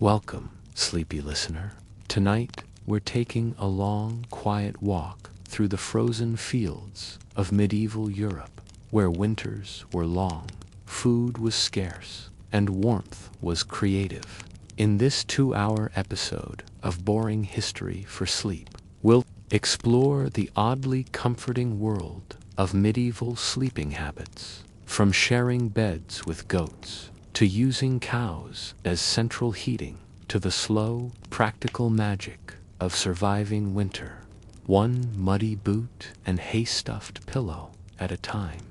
Welcome, sleepy listener. Tonight, we're taking a long, quiet walk through the frozen fields of medieval Europe, where winters were long, food was scarce, and warmth was creative. In this 2-hour episode of Boring History for Sleep, we'll explore the oddly comforting world of medieval sleeping habits, from sharing beds with goats to using cows as central heating, to the slow, practical magic of surviving winter, one muddy boot and hay-stuffed pillow at a time.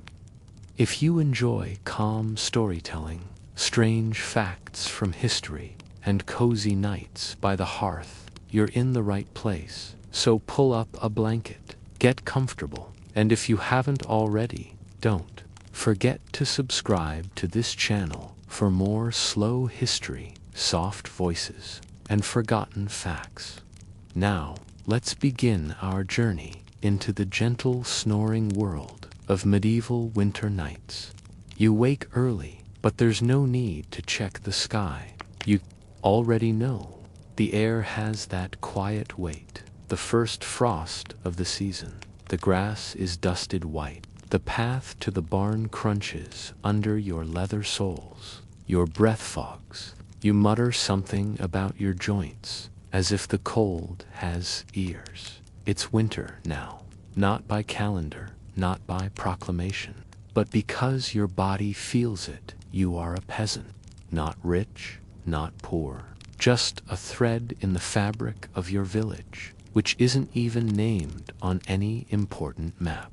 If you enjoy calm storytelling, strange facts from history, and cozy nights by the hearth, you're in the right place. So pull up a blanket, get comfortable, and if you haven't already, don't forget to subscribe to this channel for more slow history, soft voices, and forgotten facts. Now, let's begin our journey into the gentle, snoring world of medieval winter nights. You wake early, but there's no need to check the sky. You already know the air has that quiet weight. The first frost of the season. The grass is dusted white. The path to the barn crunches under your leather soles. Your breath fogs. You mutter something about your joints, as if the cold has ears. It's winter now, not by calendar, not by proclamation, but because your body feels it. You are a peasant, not rich, not poor, just a thread in the fabric of your village, which isn't even named on any important map.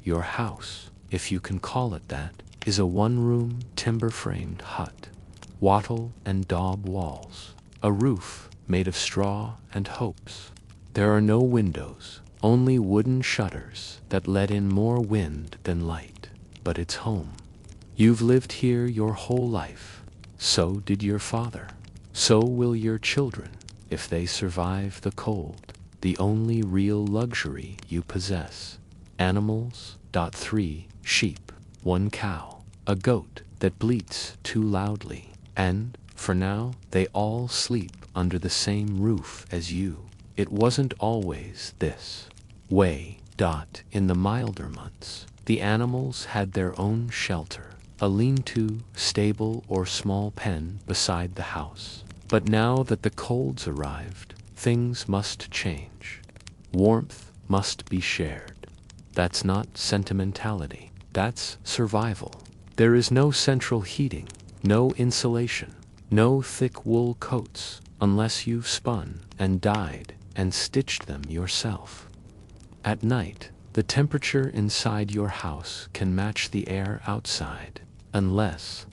Your house, if you can call it that, is a one-room, timber-framed hut, wattle and daub walls, a roof made of straw and hopes. There are no windows, only wooden shutters that let in more wind than light, but it's home. You've lived here your whole life. So did your father. So will your children, if they survive the cold. The only real luxury you possess. Animals. 3 sheep, 1 cow, a goat that bleats too loudly, and, for now, they all sleep under the same roof as you. It wasn't always this way. In the milder months, the animals had their own shelter, a lean-to, stable, or small pen beside the house. But now that the colds arrived, things must change. Warmth must be shared. That's not sentimentality. That's survival. There is no central heating, no insulation, no thick wool coats, unless you've spun and dyed and stitched them yourself. At night, the temperature inside your house can match the air outside, unless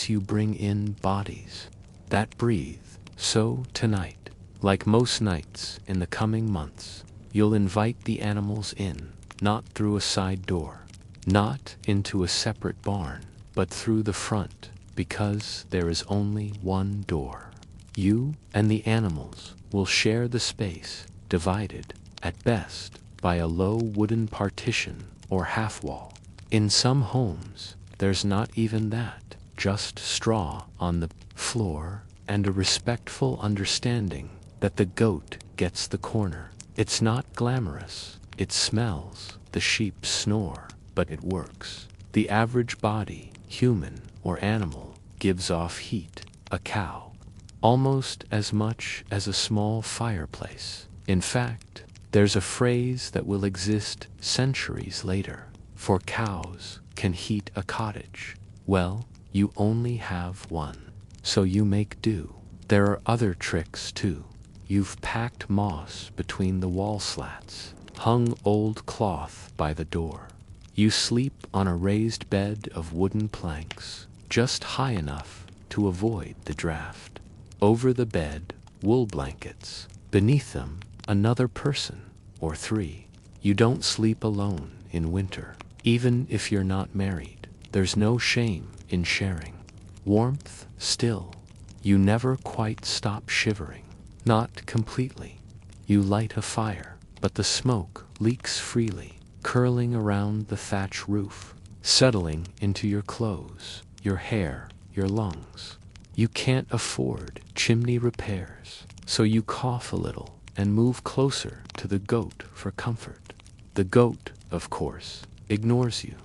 you bring in bodies that breathe. So tonight, like most nights in the coming months, you'll invite the animals in, not through a side door, not into a separate barn, but through the front, because there is only one door. You and the animals will share the space, divided, at best, by a low wooden partition or half-wall. In some homes, there's not even that, just straw on the floor and a respectful understanding that the goat gets the corner. It's not glamorous. It smells, the sheep snore, but it works. The average body, human or animal, gives off heat. A cow, almost as much as a small fireplace. In fact, there's a phrase that will exist centuries later. For cows can heat a cottage. Well, you only have one, so you make do. There are other tricks too. You've packed moss between the wall slats, hung old cloth by the door. You sleep on a raised bed of wooden planks, just high enough to avoid the draft. Over the bed, wool blankets. Beneath them, another person, or 3. You don't sleep alone in winter. Even if you're not married, there's no shame in sharing. Warmth, still. You never quite stop shivering. Not completely. You light a fire, but the smoke leaks freely, curling around the thatch roof, settling into your clothes, your hair, your lungs. You can't afford chimney repairs, so you cough a little and move closer to the goat for comfort. The goat, of course, ignores you.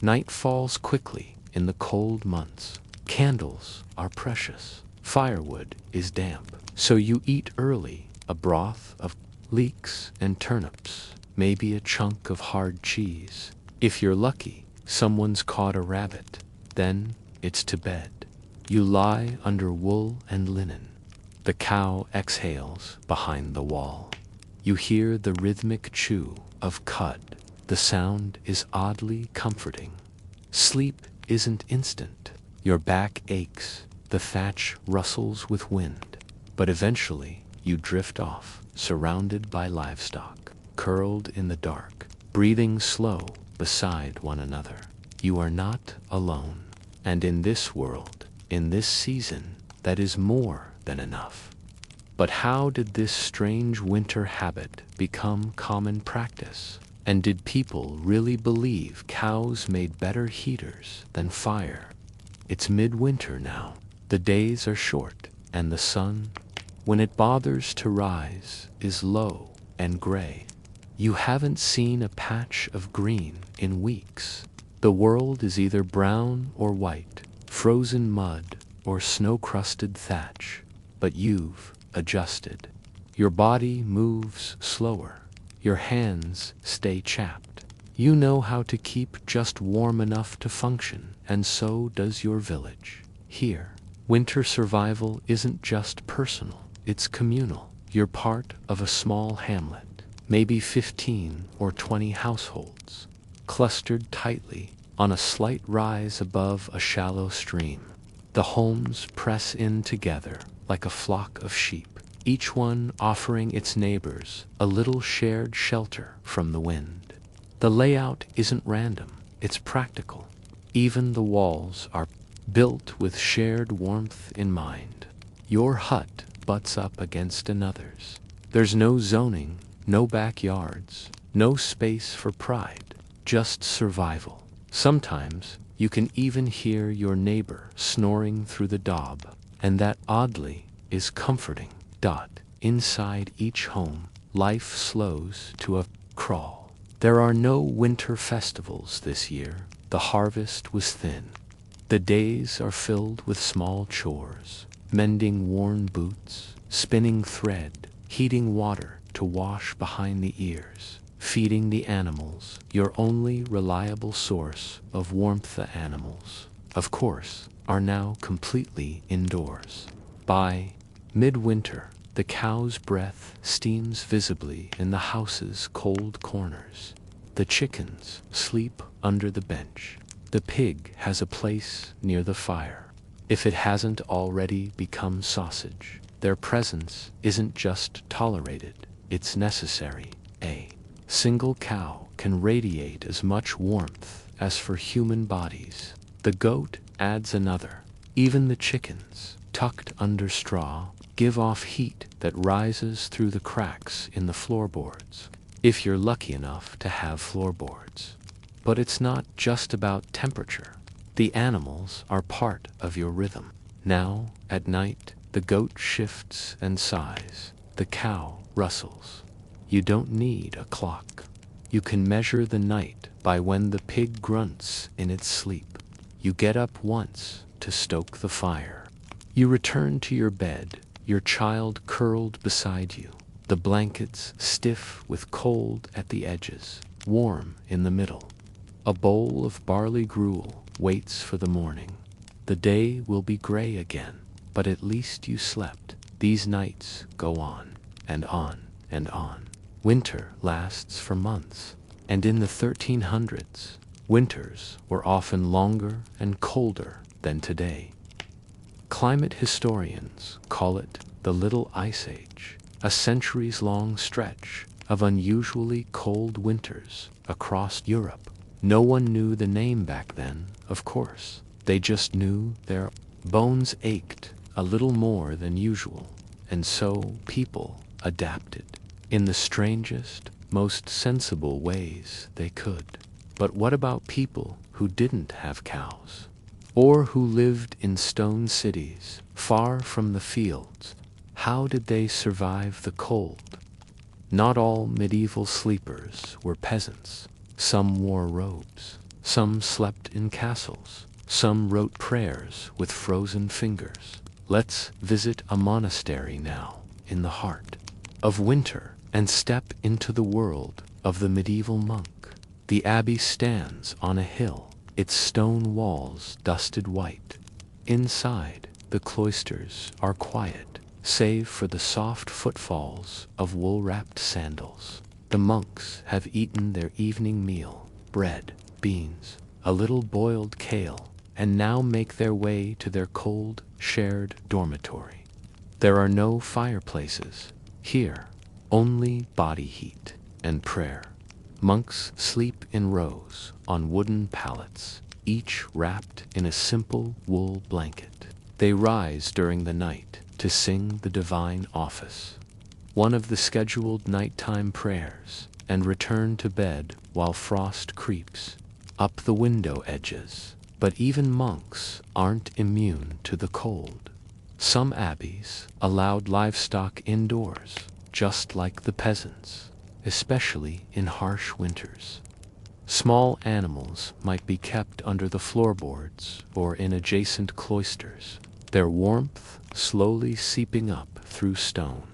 Night falls quickly in the cold months. Candles are precious. Firewood is damp, so you eat early a broth of leeks and turnips, maybe a chunk of hard cheese. If you're lucky, someone's caught a rabbit. Then it's to bed. You lie under wool and linen. The cow exhales behind the wall. You hear the rhythmic chew of cud. The sound is oddly comforting. Sleep isn't instant. Your back aches. The thatch rustles with wind. But eventually, you drift off, surrounded by livestock, curled in the dark, breathing slow beside one another. You are not alone. And in this world, in this season, that is more than enough. But how did this strange winter habit become common practice? And did people really believe cows made better heaters than fire? It's midwinter now. The days are short, and the sun, when it bothers to rise, is low and gray. You haven't seen a patch of green in weeks. The world is either brown or white, frozen mud or snow-crusted thatch. But you've adjusted. Your body moves slower. Your hands stay chapped. You know how to keep just warm enough to function, and so does your village. Here, winter survival isn't just personal, it's communal. You're part of a small hamlet, maybe 15 or 20 households, clustered tightly on a slight rise above a shallow stream. The homes press in together like a flock of sheep, each one offering its neighbors a little shared shelter from the wind. The layout isn't random, it's practical. Even the walls are built with shared warmth in mind. Your hut butts up against another's. There's no zoning, no backyards, no space for pride, just survival. Sometimes you can even hear your neighbor snoring through the daub, and that oddly is comforting. Inside each home, life slows to a crawl. There are no winter festivals this year. The harvest was thin. The days are filled with small chores, mending worn boots, spinning thread, heating water to wash behind the ears, feeding the animals, your only reliable source of warmth. The animals, of course, are now completely indoors. By midwinter, the cow's breath steams visibly in the house's cold corners. The chickens sleep under the bench. The pig has a place near the fire, if it hasn't already become sausage. Their presence isn't just tolerated, it's necessary. A single cow can radiate as much warmth as for human bodies. The goat adds another. Even the chickens, tucked under straw, give off heat that rises through the cracks in the floorboards, if you're lucky enough to have floorboards. But it's not just about temperature. The animals are part of your rhythm. Now, at night, the goat shifts and sighs. The cow rustles. You don't need a clock. You can measure the night by when the pig grunts in its sleep. You get up once to stoke the fire. You return to your bed, your child curled beside you, the blankets stiff with cold at the edges, warm in the middle. A bowl of barley gruel waits for the morning. The day will be gray again, but at least you slept. These nights go on, and on, and on. Winter lasts for months, and in the 1300s, winters were often longer and colder than today. Climate historians call it the Little Ice Age, a centuries-long stretch of unusually cold winters across Europe. No one knew the name back then, of course. They just knew their bones ached a little more than usual, and so people adapted in the strangest, most sensible ways they could. But what about people who didn't have cows, or who lived in stone cities far from the fields. How did they survive the cold? Not all medieval sleepers were peasants. Some wore robes. Some slept in castles. Some wrote prayers with frozen fingers. Let's visit a monastery now, in the heart of winter, and step into the world of the medieval monk. The abbey stands on a hill, its stone walls dusted white. Inside, the cloisters are quiet, save for the soft footfalls of wool-wrapped sandals. The monks have eaten their evening meal, bread, beans, a little boiled kale, and now make their way to their cold, shared dormitory. There are no fireplaces here, only body heat and prayer. Monks sleep in rows on wooden pallets, each wrapped in a simple wool blanket. They rise during the night to sing the divine office, one of the scheduled nighttime prayers, and return to bed while frost creeps up the window edges. But even monks aren't immune to the cold. Some abbeys allowed livestock indoors, just like the peasants, especially in harsh winters. Small animals might be kept under the floorboards or in adjacent cloisters, their warmth slowly seeping up through stone.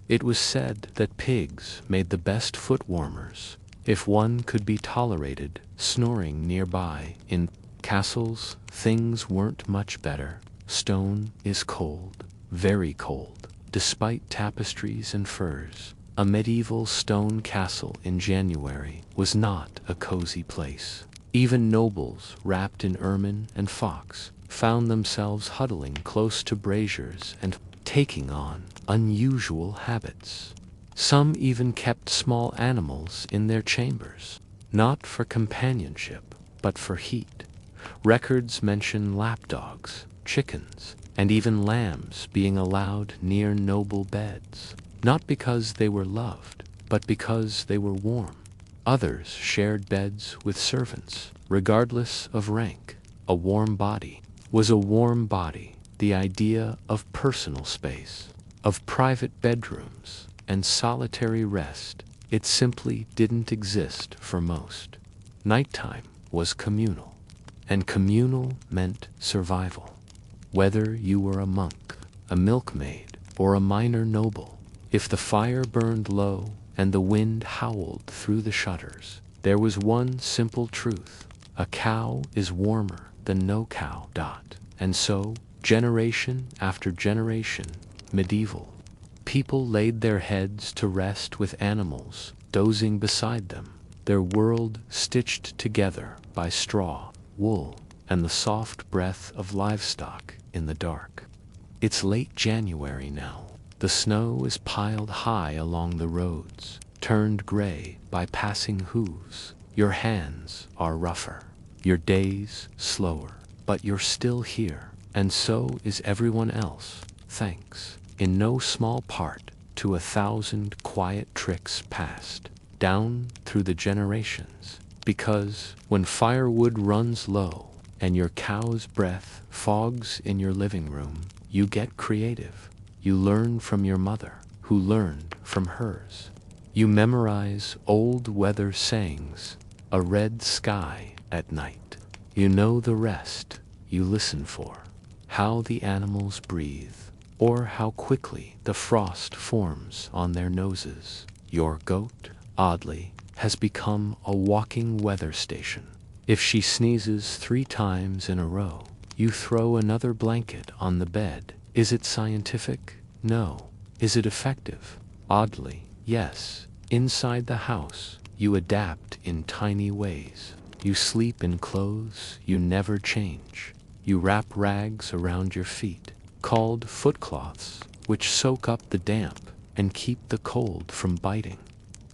It was said that pigs made the best foot warmers, if one could be tolerated snoring nearby. In castles, things weren't much better. Stone is cold, very cold, despite tapestries and furs. A medieval stone castle in January was not a cozy place. Even nobles, wrapped in ermine and fox, found themselves huddling close to braziers and taking on unusual habits. Some even kept small animals in their chambers, not for companionship, but for heat. Records mention lapdogs, chickens, and even lambs being allowed near noble beds, not because they were loved, but because they were warm. Others shared beds with servants, regardless of rank. A warm body was a warm body. The idea of personal space, of private bedrooms, and solitary rest, it simply didn't exist for most. Nighttime was communal, and communal meant survival. Whether you were a monk, a milkmaid, or a minor noble, if the fire burned low and the wind howled through the shutters, there was one simple truth: a cow is warmer than no cow. And so, generation after generation, medieval people laid their heads to rest with animals dozing beside them, their world stitched together by straw, wool, and the soft breath of livestock in the dark. It's late January now. The snow is piled high along the roads, turned gray by passing hooves. Your hands are rougher, your days slower, but you're still here, and so is everyone else, thanks, in no small part, to 1,000 quiet tricks passed down through the generations. Because when firewood runs low and your cow's breath fogs in your living room, you get creative. You learn from your mother, who learned from hers. You memorize old weather sayings, a red sky at night. You know the rest you listen for, how the animals breathe, or how quickly the frost forms on their noses. Your goat, oddly, has become a walking weather station. If she sneezes 3 times in a row, you throw another blanket on the bed. Is it scientific? No. Is it effective? Oddly, yes. Inside the house, you adapt in tiny ways. You sleep in clothes you never change. You wrap rags around your feet, called footcloths, which soak up the damp and keep the cold from biting.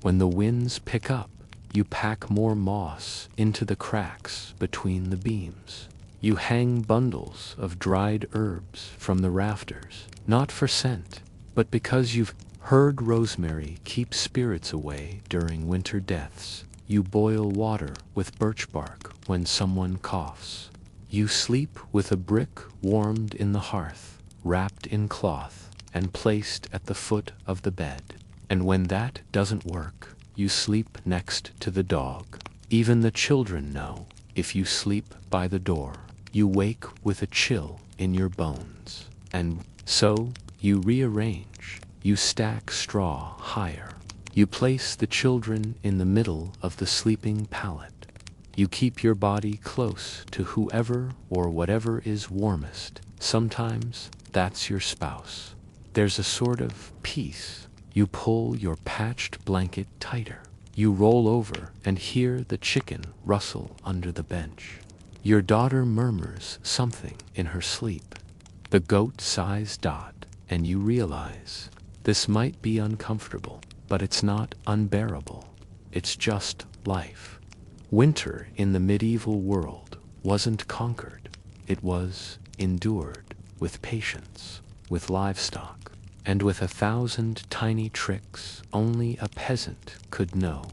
When the winds pick up, you pack more moss into the cracks between the beams. You hang bundles of dried herbs from the rafters, not for scent, but because you've heard rosemary keeps spirits away during winter deaths. You boil water with birch bark when someone coughs. You sleep with a brick warmed in the hearth, wrapped in cloth and placed at the foot of the bed. And when that doesn't work, you sleep next to the dog. Even the children know, if you sleep by the door, you wake with a chill in your bones. And so, you rearrange, you stack straw higher. You place the children in the middle of the sleeping pallet. You keep your body close to whoever or whatever is warmest. Sometimes that's your spouse. There's a sort of peace. You pull your patched blanket tighter. You roll over and hear the chicken rustle under the bench. Your daughter murmurs something in her sleep. The goat sighs Dot, and you realize this might be uncomfortable, but it's not unbearable. It's just life. Winter in the medieval world wasn't conquered. It was endured with patience, with livestock, and with 1,000 tiny tricks only a peasant could know.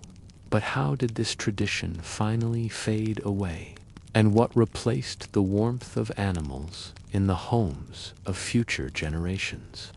But how did this tradition finally fade away? And what replaced the warmth of animals in the homes of future generations?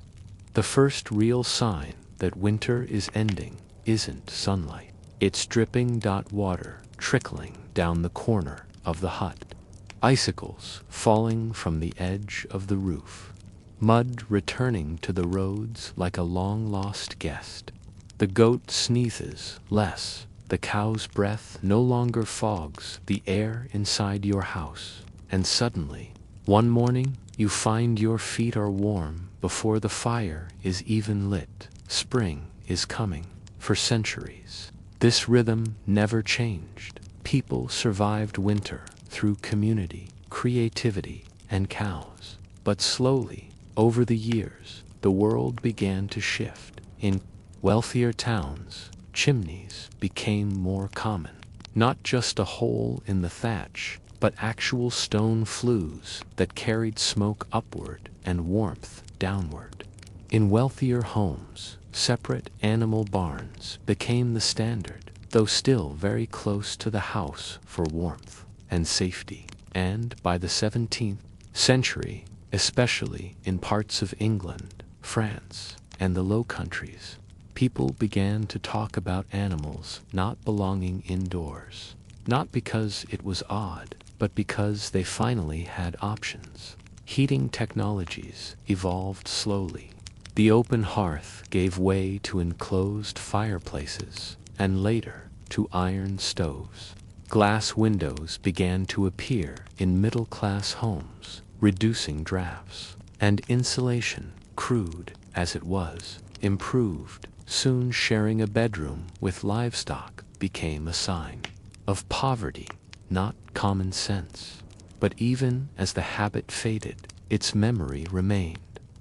The first real sign that winter is ending isn't sunlight. It's dripping water trickling down the corner of the hut, icicles falling from the edge of the roof, mud returning to the roads like a long-lost guest. The goat sneezes less. The cow's breath no longer fogs the air inside your house. And suddenly, one morning, you find your feet are warm before the fire is even lit. Spring is coming. For centuries, this rhythm never changed. People survived winter through community, creativity, and cows. But slowly, over the years, the world began to shift. In wealthier towns, chimneys became more common. Not just a hole in the thatch, but actual stone flues that carried smoke upward and warmth downward. In wealthier homes, separate animal barns became the standard, though still very close to the house for warmth and safety. And by the 17th century, especially in parts of England, France, and the Low Countries, people began to talk about animals not belonging indoors. Not because it was odd, but because they finally had options. Heating technologies evolved slowly. The open hearth gave way to enclosed fireplaces, and later to iron stoves. Glass windows began to appear in middle-class homes, reducing drafts. And insulation, crude as it was, improved. Soon sharing a bedroom with livestock became a sign of poverty, not common sense. But even as the habit faded, its memory remained.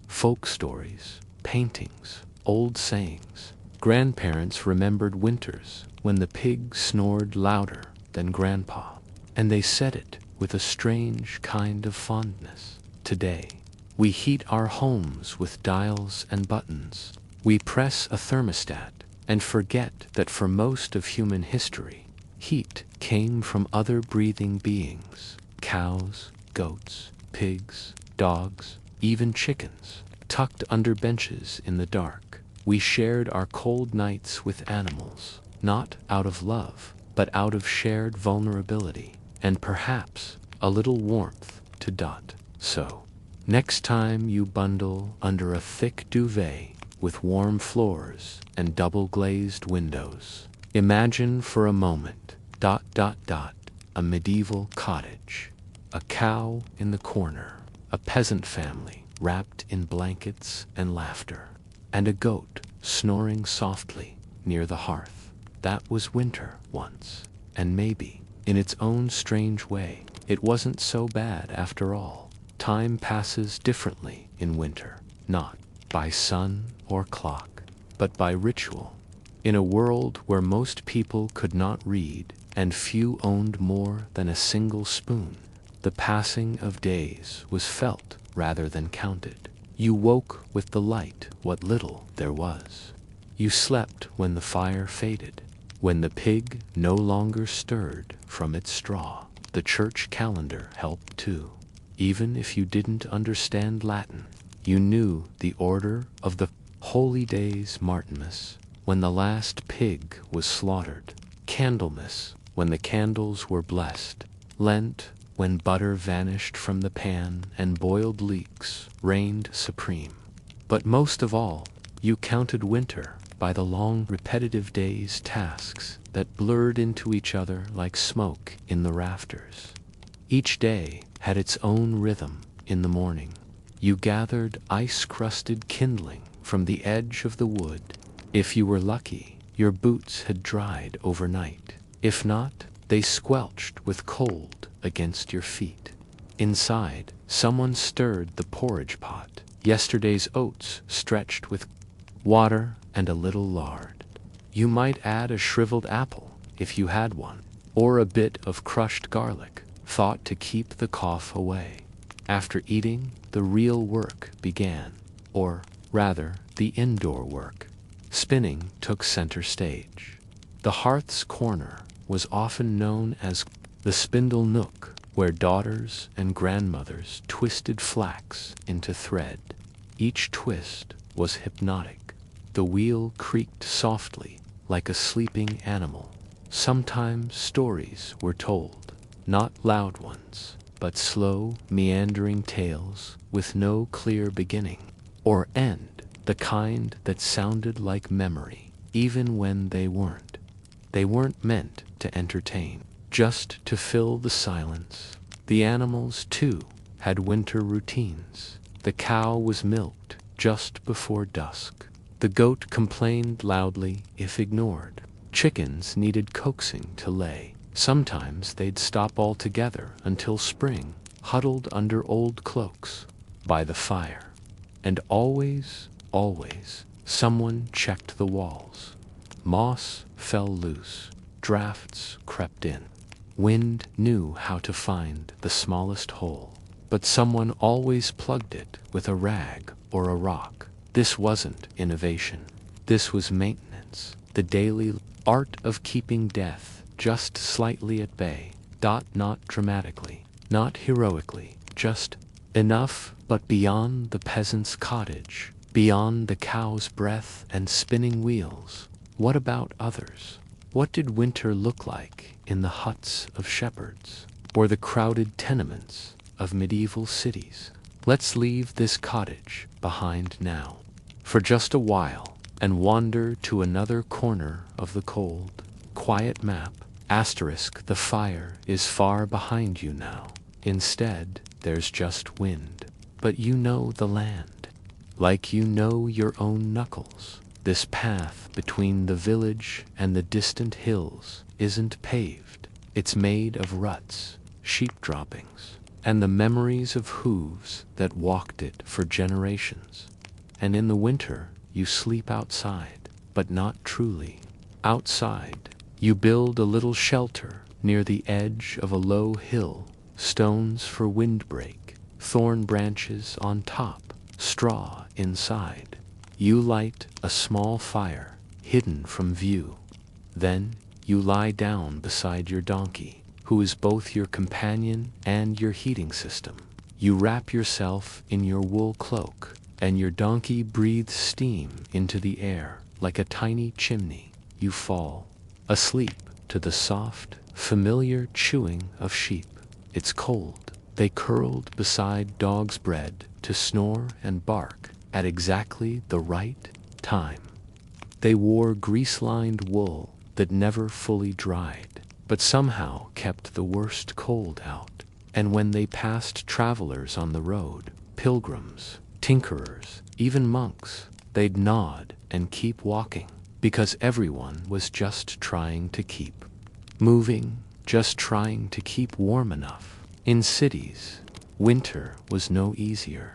Folk stories, paintings, old sayings. Grandparents remembered winters when the pig snored louder than Grandpa, and they said it with a strange kind of fondness. Today, we heat our homes with dials and buttons. We press a thermostat and forget that for most of human history, heat came from other breathing beings. Cows, goats, pigs, dogs, even chickens, tucked under benches in the dark. We shared our cold nights with animals, not out of love, but out of shared vulnerability, and perhaps a little warmth to Dot. So, next time you bundle under a thick duvet with warm floors and double-glazed windows, imagine for a moment, a medieval cottage, a cow in the corner, a peasant family wrapped in blankets and laughter, and a goat snoring softly near the hearth. That was winter once, and maybe, in its own strange way, it wasn't so bad after all. Time passes differently in winter, not by sun or clock, but by ritual. In a world where most people could not read and few owned more than a single spoon, the passing of days was felt rather than counted. You woke with the light, what little there was. You slept when the fire faded, when the pig no longer stirred from its straw. The church calendar helped too. Even if you didn't understand Latin, You knew the order of the holy days: Martinmas, when the last pig was slaughtered; Candlemas, when the candles were blessed; Lent, when butter vanished from the pan and boiled leeks reigned supreme. But most of all, you counted winter by the long repetitive days' tasks that blurred into each other like smoke in the rafters. Each day had its own rhythm. In the morning, you gathered ice-crusted kindling from the edge of the wood. If you were lucky, your boots had dried overnight. If not, they squelched with cold against your feet. Inside, someone stirred the porridge pot, yesterday's oats stretched with water and a little lard. You might add a shriveled apple, if you had one, or a bit of crushed garlic, thought to keep the cough away. After eating, the real work began, or rather, the indoor work. Spinning took center stage. The hearth's corner was often known as the spindle nook, where daughters and grandmothers twisted flax into thread. Each twist was hypnotic. The wheel creaked softly, like a sleeping animal. Sometimes stories were told, not loud ones, but slow, meandering tales with no clear beginning or end, the kind that sounded like memory, even when they weren't. They weren't meant to entertain, just to fill the silence. The animals, too, had winter routines. The cow was milked just before dusk. The goat complained loudly if ignored. Chickens needed coaxing to lay. Sometimes they'd stop altogether until spring, huddled under old cloaks by the fire. And always, someone checked the walls. Moss fell loose. Drafts crept in. Wind knew how to find the smallest hole. But someone always plugged it with a rag or a rock. This wasn't innovation. This was maintenance. The daily art of keeping death just slightly at bay. Not dramatically, not heroically, just enough. But beyond the peasant's cottage, beyond the cow's breath and spinning wheels, what about others? What did winter look like in the huts of shepherds, or the crowded tenements of medieval cities? Let's leave this cottage behind now, for just a while, and wander to another corner of the cold, quiet map. Asterisk, the fire is far behind you now. Instead, there's just wind. But you know the land, like you know your own knuckles. This path between the village and the distant hills isn't paved. It's made of ruts, sheep droppings, and the memories of hooves that walked it for generations. And in the winter, you sleep outside, but not truly. Outside, you build a little shelter near the edge of a low hill, stones for windbreak, thorn branches on top, straw inside. You light a small fire, hidden from view. Then you lie down beside your donkey, who is both your companion and your heating system. You wrap yourself in your wool cloak, and your donkey breathes steam into the air like a tiny chimney. You fall asleep to the soft, familiar chewing of sheep. It's cold. They curled beside dog's bread to snore and bark at exactly the right time. They wore grease-lined wool that never fully dried, but somehow kept the worst cold out. And when they passed travelers on the road, pilgrims, tinkerers, even monks, they'd nod and keep walking, because everyone was just trying to keep moving, just trying to keep warm enough. In cities, winter was no easier.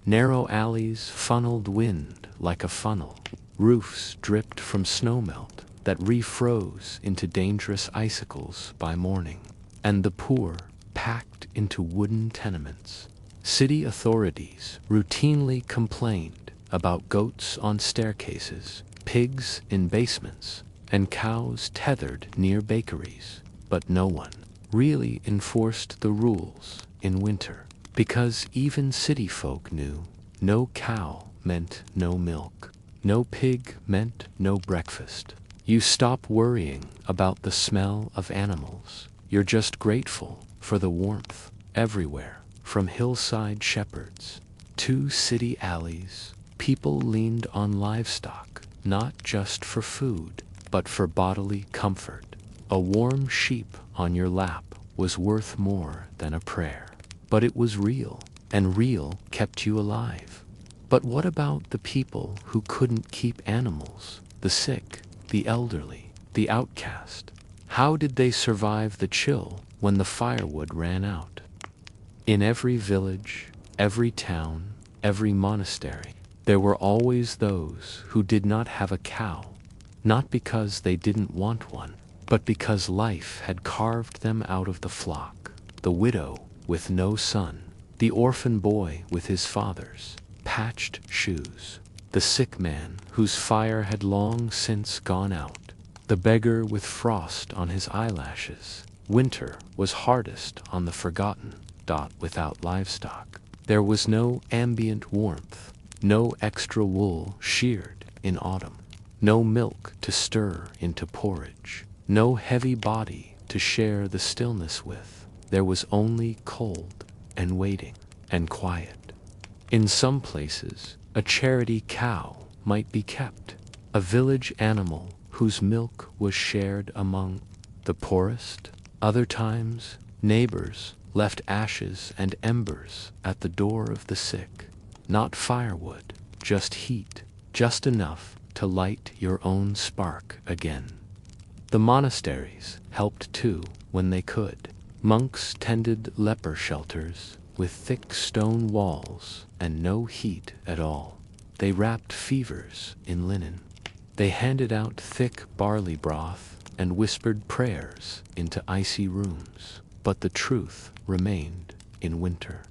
Narrow alleys funneled wind like a funnel. Roofs dripped from snowmelt that refroze into dangerous icicles by morning. And the poor packed into wooden tenements. City authorities routinely complained about goats on staircases, pigs in basements, and cows tethered near bakeries. But no one really enforced the rules in winter, because even city folk knew No cow meant no milk. No pig meant no breakfast. You stop worrying about the smell of animals. You're just grateful for the warmth everywhere. From hillside shepherds to city alleys, people leaned on livestock, not just for food, but for bodily comfort. A warm sheep on your lap was worth more than a prayer. But it was real, and real kept you alive. But what about the people who couldn't keep animals? The sick, the elderly, the outcast? How did they survive the chill when the firewood ran out? In every village, every town, every monastery, there were always those who did not have a cow, not because they didn't want one, but because life had carved them out of the flock. The widow with no son, the orphan boy with his father's patched shoes, the sick man whose fire had long since gone out, the beggar with frost on his eyelashes. Winter was hardest on the forgotten. Without livestock, there was no ambient warmth, no extra wool sheared in autumn, no milk to stir into porridge, no heavy body to share the stillness with. There was only cold and waiting and quiet. In some places, a charity cow might be kept, a village animal whose milk was shared among the poorest. Other times, neighbors left ashes and embers at the door of the sick. Not firewood, just heat, just enough to light your own spark again. The monasteries helped too when they could. Monks tended leper shelters with thick stone walls and no heat at all. They wrapped fevers in linen. They handed out thick barley broth and whispered prayers into icy rooms. But the truth remained in winter.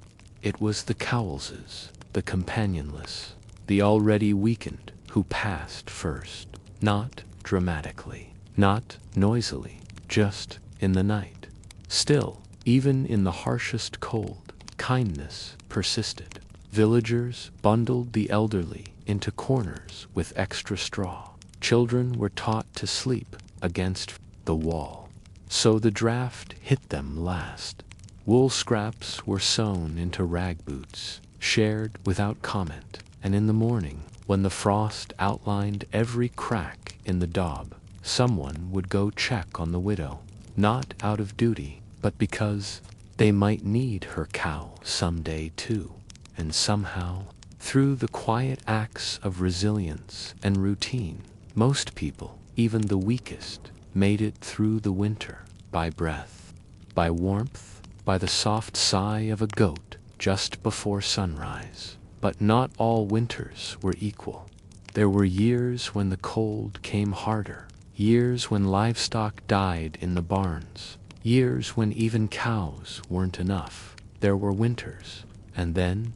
It was the Cowleses, the companionless, the already weakened who passed first. Not dramatically, not noisily, just in the night. Still, even in the harshest cold, kindness persisted. Villagers bundled the elderly into corners with extra straw. Children were taught to sleep against the wall, so the draft hit them last. Wool scraps were sewn into rag boots, shared without comment, and in the morning, when the frost outlined every crack in the daub, someone would go check on the widow, not out of duty, but because they might need her cow someday too. And somehow, through the quiet acts of resilience and routine, most people, even the weakest, made it through the winter by breath, by warmth, by the soft sigh of a goat just before sunrise. But not all winters were equal. There were years when the cold came harder, years when livestock died in the barns, years when even cows weren't enough. There were winters, and then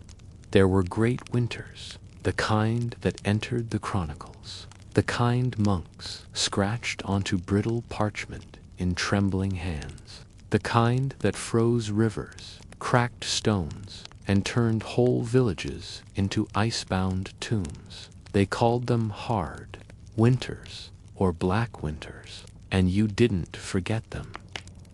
there were great winters, the kind that entered the chronicles, the kind monks scratched onto brittle parchment in trembling hands, the kind that froze rivers, cracked stones, and turned whole villages into ice-bound tombs. They called them hard winters or black winters, and you didn't forget them.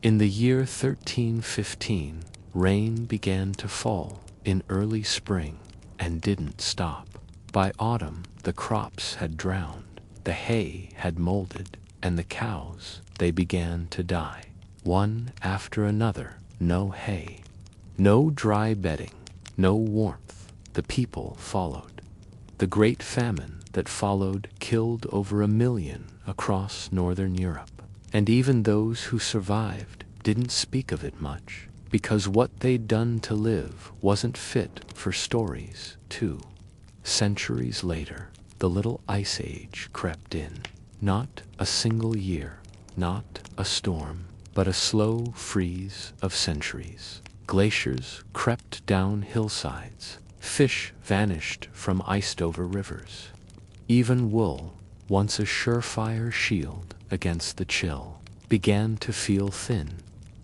In the year 1315, rain began to fall in early spring and didn't stop. By autumn, the crops had drowned, the hay had molded, and the cows, they began to die. One after another, no hay, no dry bedding, no warmth. The people followed. The great famine that followed killed over 1 million across northern Europe. And even those who survived didn't speak of it much, because what they'd done to live wasn't fit for stories, too. Centuries later, the little ice age crept in. Not a single year, not a storm, but a slow freeze of centuries. Glaciers crept down hillsides. Fish vanished from iced-over rivers. Even wool, once a surefire shield against the chill, began to feel thin.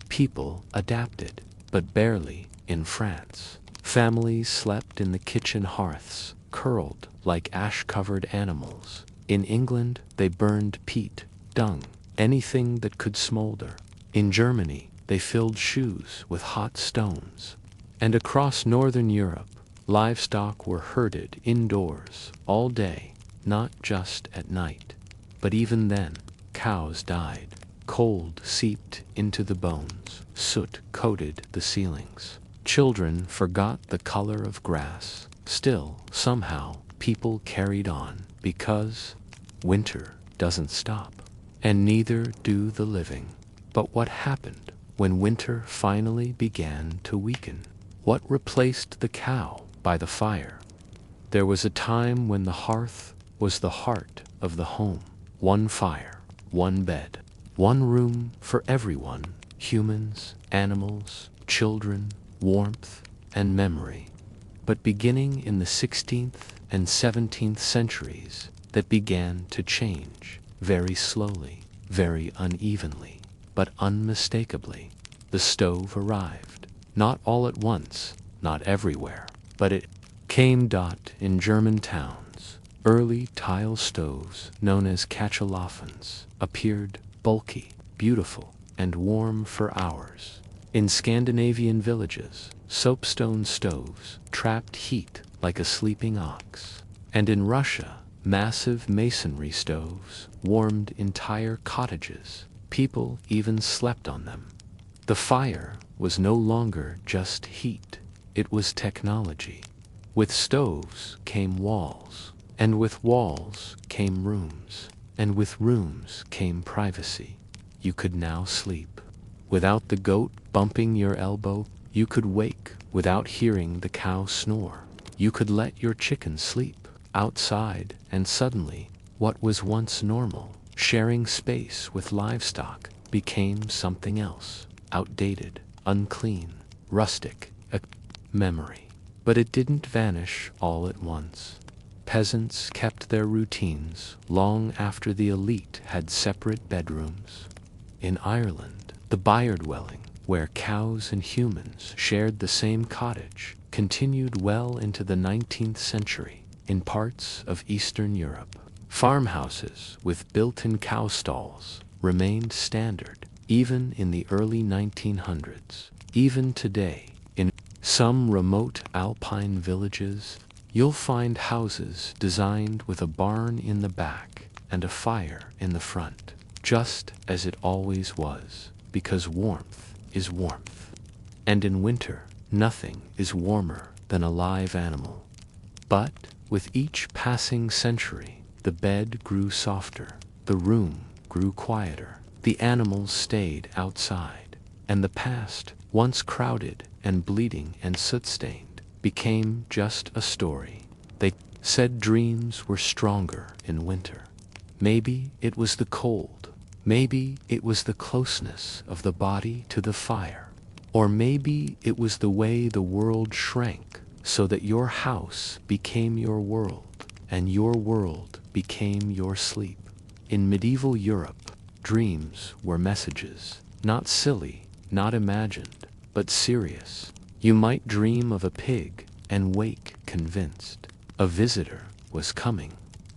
People adapted, but barely in France. Families slept in the kitchen hearths, curled like ash-covered animals. In England, they burned peat, dung, anything that could smolder. In Germany, they filled shoes with hot stones. And across northern Europe, livestock were herded indoors all day, not just at night. But even then, cows died. Cold seeped into the bones. Soot coated the ceilings. Children forgot the color of grass. Still, somehow, people carried on, because winter doesn't stop, and neither do the living. But what happened when winter finally began to weaken? What replaced the cow by the fire? There was a time when the hearth was the heart of the home. One fire, one bed, one room for everyone, humans, animals, children, warmth, and memory. But beginning in the 16th and 17th centuries, that began to change, very slowly, very unevenly, but unmistakably. The stove arrived, not all at once, not everywhere, but it came. In German towns, early tile stoves, known as Kachaloffens, appeared, bulky, beautiful, and warm for hours. In Scandinavian villages, soapstone stoves trapped heat like a sleeping ox. And in Russia, massive masonry stoves warmed entire cottages. People even slept on them. The fire was no longer just heat, it was technology. With stoves came walls, and with walls came rooms, and with rooms came privacy. You could now sleep without the goat bumping your elbow. You could wake without hearing the cow snore. You could let your chicken sleep outside, and suddenly, what was once normal, sharing space with livestock, became something else, outdated, unclean, rustic, a memory. But it didn't vanish all at once. Peasants kept their routines long after the elite had separate bedrooms. In Ireland, the byre dwelling, where cows and humans shared the same cottage, continued well into the 19th century. In parts of Eastern Europe, farmhouses with built-in cow stalls remained standard, even in the early 1900s. Even today, in some remote alpine villages, you'll find houses designed with a barn in the back and a fire in the front, just as it always was, because warmth is warmth. And in winter, nothing is warmer than a live animal. But with each passing century, the bed grew softer, the room grew quieter, the animals stayed outside, and the past, once crowded and bleeding and soot-stained, became just a story. They said dreams were stronger in winter. Maybe it was the cold, maybe it was the closeness of the body to the fire, or maybe it was the way the world shrank so that your house became your world, and your world became your sleep. In medieval Europe, dreams were messages, not silly, not imagined, but serious. You might dream of a pig and wake convinced a visitor was coming,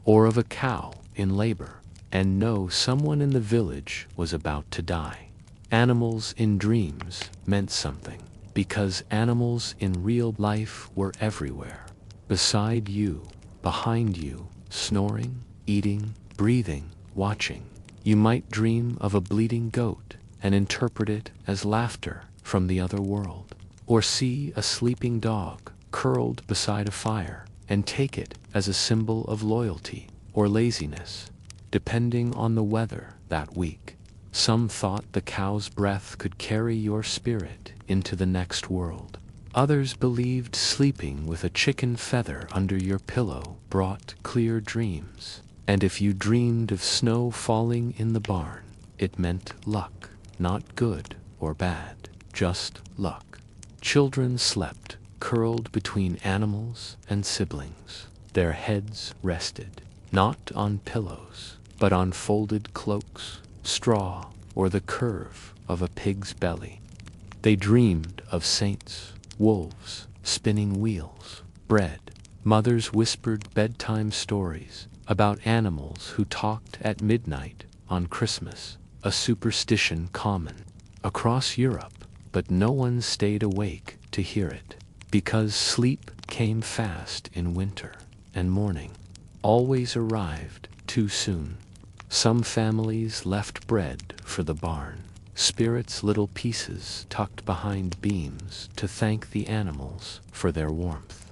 or of a cow in labor, and know someone in the village was about to die. Animals in dreams meant something, because animals in real life were everywhere. Beside you, behind you, snoring, eating, breathing, watching. You might dream of a bleeding goat and interpret it as laughter from the other world, or see a sleeping dog curled beside a fire and take it as a symbol of loyalty or laziness, depending on the weather that week. Some thought the cow's breath could carry your spirit into the next world. Others believed sleeping with a chicken feather under your pillow brought clear dreams. And if you dreamed of snow falling in the barn, it meant luck, not good or bad, just luck. Children slept, curled between animals and siblings. Their heads rested, not on pillows, but on folded cloaks, straw, or the curve of a pig's belly. They dreamed of saints, wolves, spinning wheels, bread. Mothers whispered bedtime stories about animals who talked at midnight on Christmas, a superstition common across Europe, but no one stayed awake to hear it, because sleep came fast in winter, and morning always arrived too soon. Some families left bread for the barn, spirits' little pieces tucked behind beams to thank the animals for their warmth.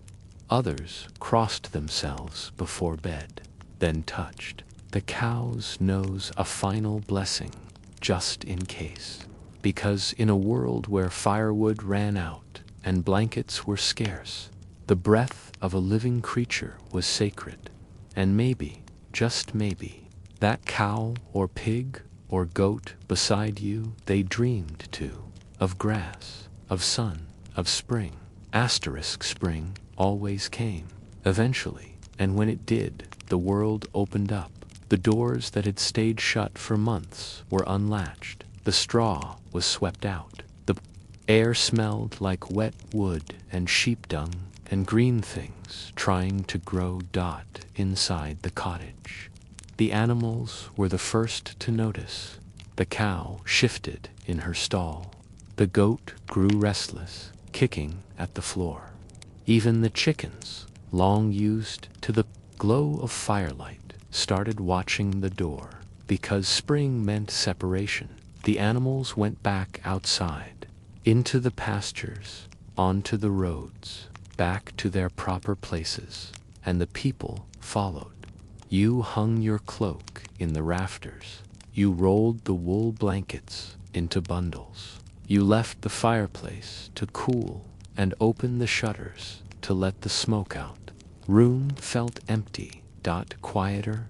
Others crossed themselves before bed, then touched the cow's nose a final blessing, just in case. Because in a world where firewood ran out and blankets were scarce, the breath of a living creature was sacred, and maybe, just maybe, that cow or pig or goat beside you, they dreamed too, of grass, of sun, of spring. Spring always came, eventually, and when it did, the world opened up. The doors that had stayed shut for months were unlatched. The straw was swept out. The air smelled like wet wood and sheep dung and green things trying to grow inside the cottage. The animals were the first to notice. The cow shifted in her stall. The goat grew restless, kicking at the floor. Even the chickens, long used to the glow of firelight, started watching the door. Because spring meant separation, the animals went back outside, into the pastures, onto the roads, back to their proper places, and the people followed. You hung your cloak in the rafters. You rolled the wool blankets into bundles. You left the fireplace to cool and opened the shutters to let the smoke out. Room felt empty, quieter,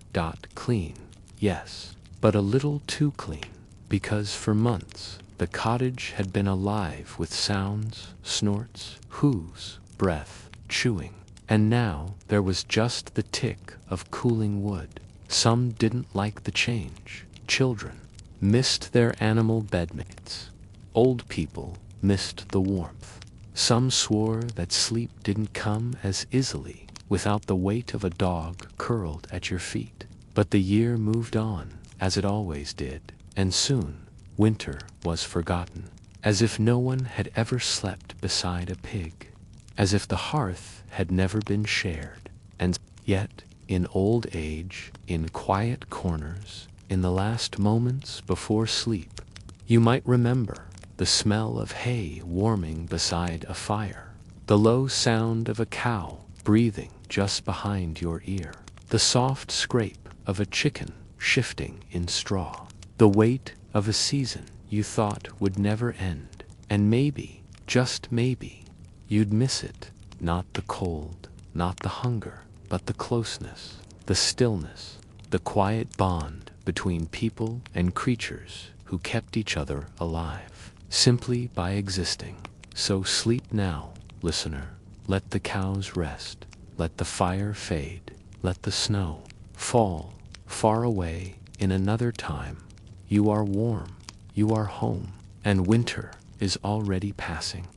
clean. Yes, but a little too clean, because for months the cottage had been alive with sounds, snorts, whoos, breath, chewing. And now there was just the tick of cooling wood. Some didn't like the change. Children missed their animal bedmates. Old people missed the warmth. Some swore that sleep didn't come as easily without the weight of a dog curled at your feet. But the year moved on, as it always did, and soon winter was forgotten, as if no one had ever slept beside a pig, as if the hearth had never been shared. And yet, in old age, in quiet corners, in the last moments before sleep, you might remember the smell of hay warming beside a fire, the low sound of a cow breathing just behind your ear, the soft scrape of a chicken shifting in straw, the weight of a season you thought would never end, and maybe, just maybe, you'd miss it. Not the cold, not the hunger, but the closeness, the stillness, the quiet bond between people and creatures who kept each other alive, simply by existing. So sleep now, listener. Let the cows rest. Let the fire fade. Let the snow fall far away in another time. You are warm. You are home. And winter is already passing.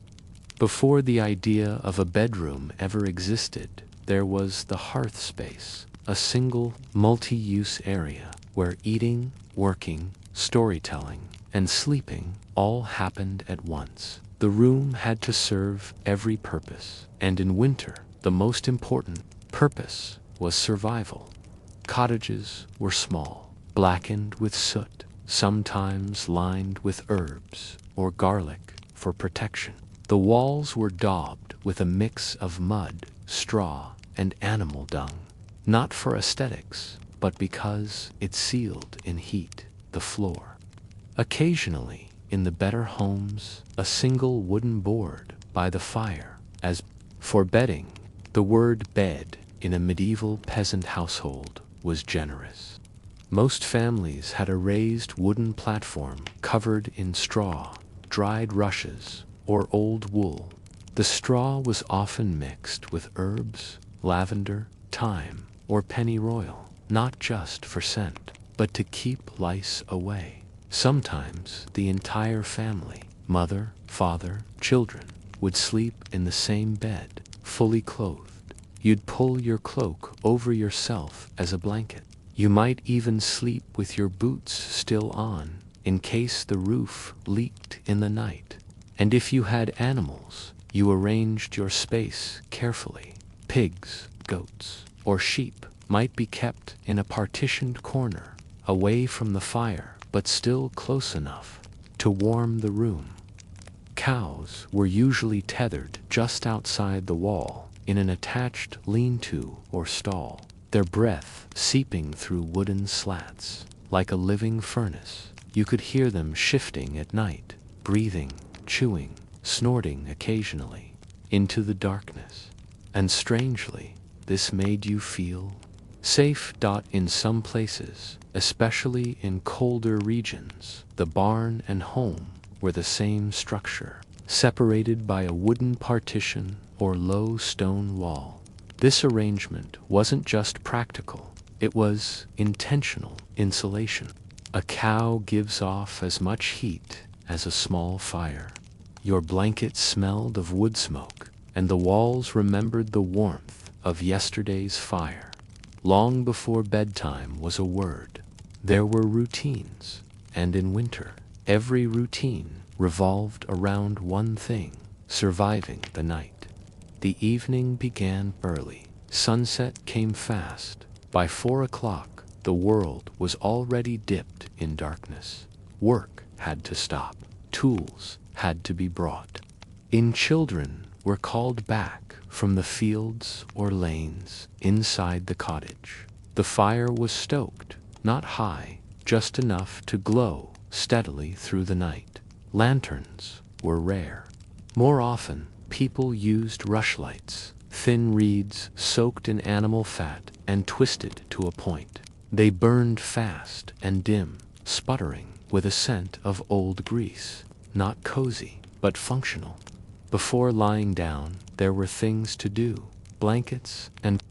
Before the idea of a bedroom ever existed, there was the hearth space, a single multi-use area where eating, working, storytelling, and sleeping all happened at once. The room had to serve every purpose, and in winter, the most important purpose was survival. Cottages were small, blackened with soot, sometimes lined with herbs or garlic for protection. The walls were daubed with a mix of mud, straw, and animal dung, not for aesthetics, but because it sealed in heat the floor. Occasionally, in the better homes, a single wooden board by the fire. As for bedding, the word bed in a medieval peasant household was generous. Most families had a raised wooden platform covered in straw, dried rushes, or old wool. The straw was often mixed with herbs, lavender, thyme, or pennyroyal, not just for scent, but to keep lice away. Sometimes the entire family, mother, father, children, would sleep in the same bed, fully clothed. You'd pull your cloak over yourself as a blanket. You might even sleep with your boots still on, in case the roof leaked in the night. And if you had animals, you arranged your space carefully. Pigs, goats, or sheep might be kept in a partitioned corner, away from the fire, but still close enough to warm the room. Cows were usually tethered just outside the wall in an attached lean-to or stall, their breath seeping through wooden slats. Like a living furnace, you could hear them shifting at night, breathing, chewing, snorting occasionally, into the darkness. And strangely, this made you feel safe. In some places, especially in colder regions, the barn and home were the same structure, separated by a wooden partition or low stone wall. This arrangement wasn't just practical, it was intentional insulation. A cow gives off as much heat as a small fire. Your blanket smelled of wood smoke, and the walls remembered the warmth of yesterday's fire. Long before bedtime was a word, there were routines, and in winter, every routine revolved around one thing: surviving the night. The evening began early. Sunset came fast. By 4 o'clock, the world was already dipped in darkness. Work had to stop. Tools had to be brought. Children were called back from the fields or lanes inside the cottage. The fire was stoked, not high, just enough to glow steadily through the night. Lanterns were rare. More often, people used rushlights, thin reeds soaked in animal fat and twisted to a point. They burned fast and dim, sputtering with a scent of old grease, not cozy, but functional. Before lying down, there were things to do. Blankets and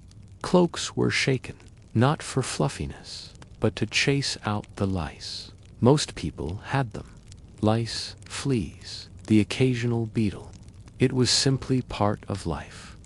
cloaks were shaken, not for fluffiness, but to chase out the lice. Most people had them. Lice, fleas, the occasional beetle. It was simply part of life.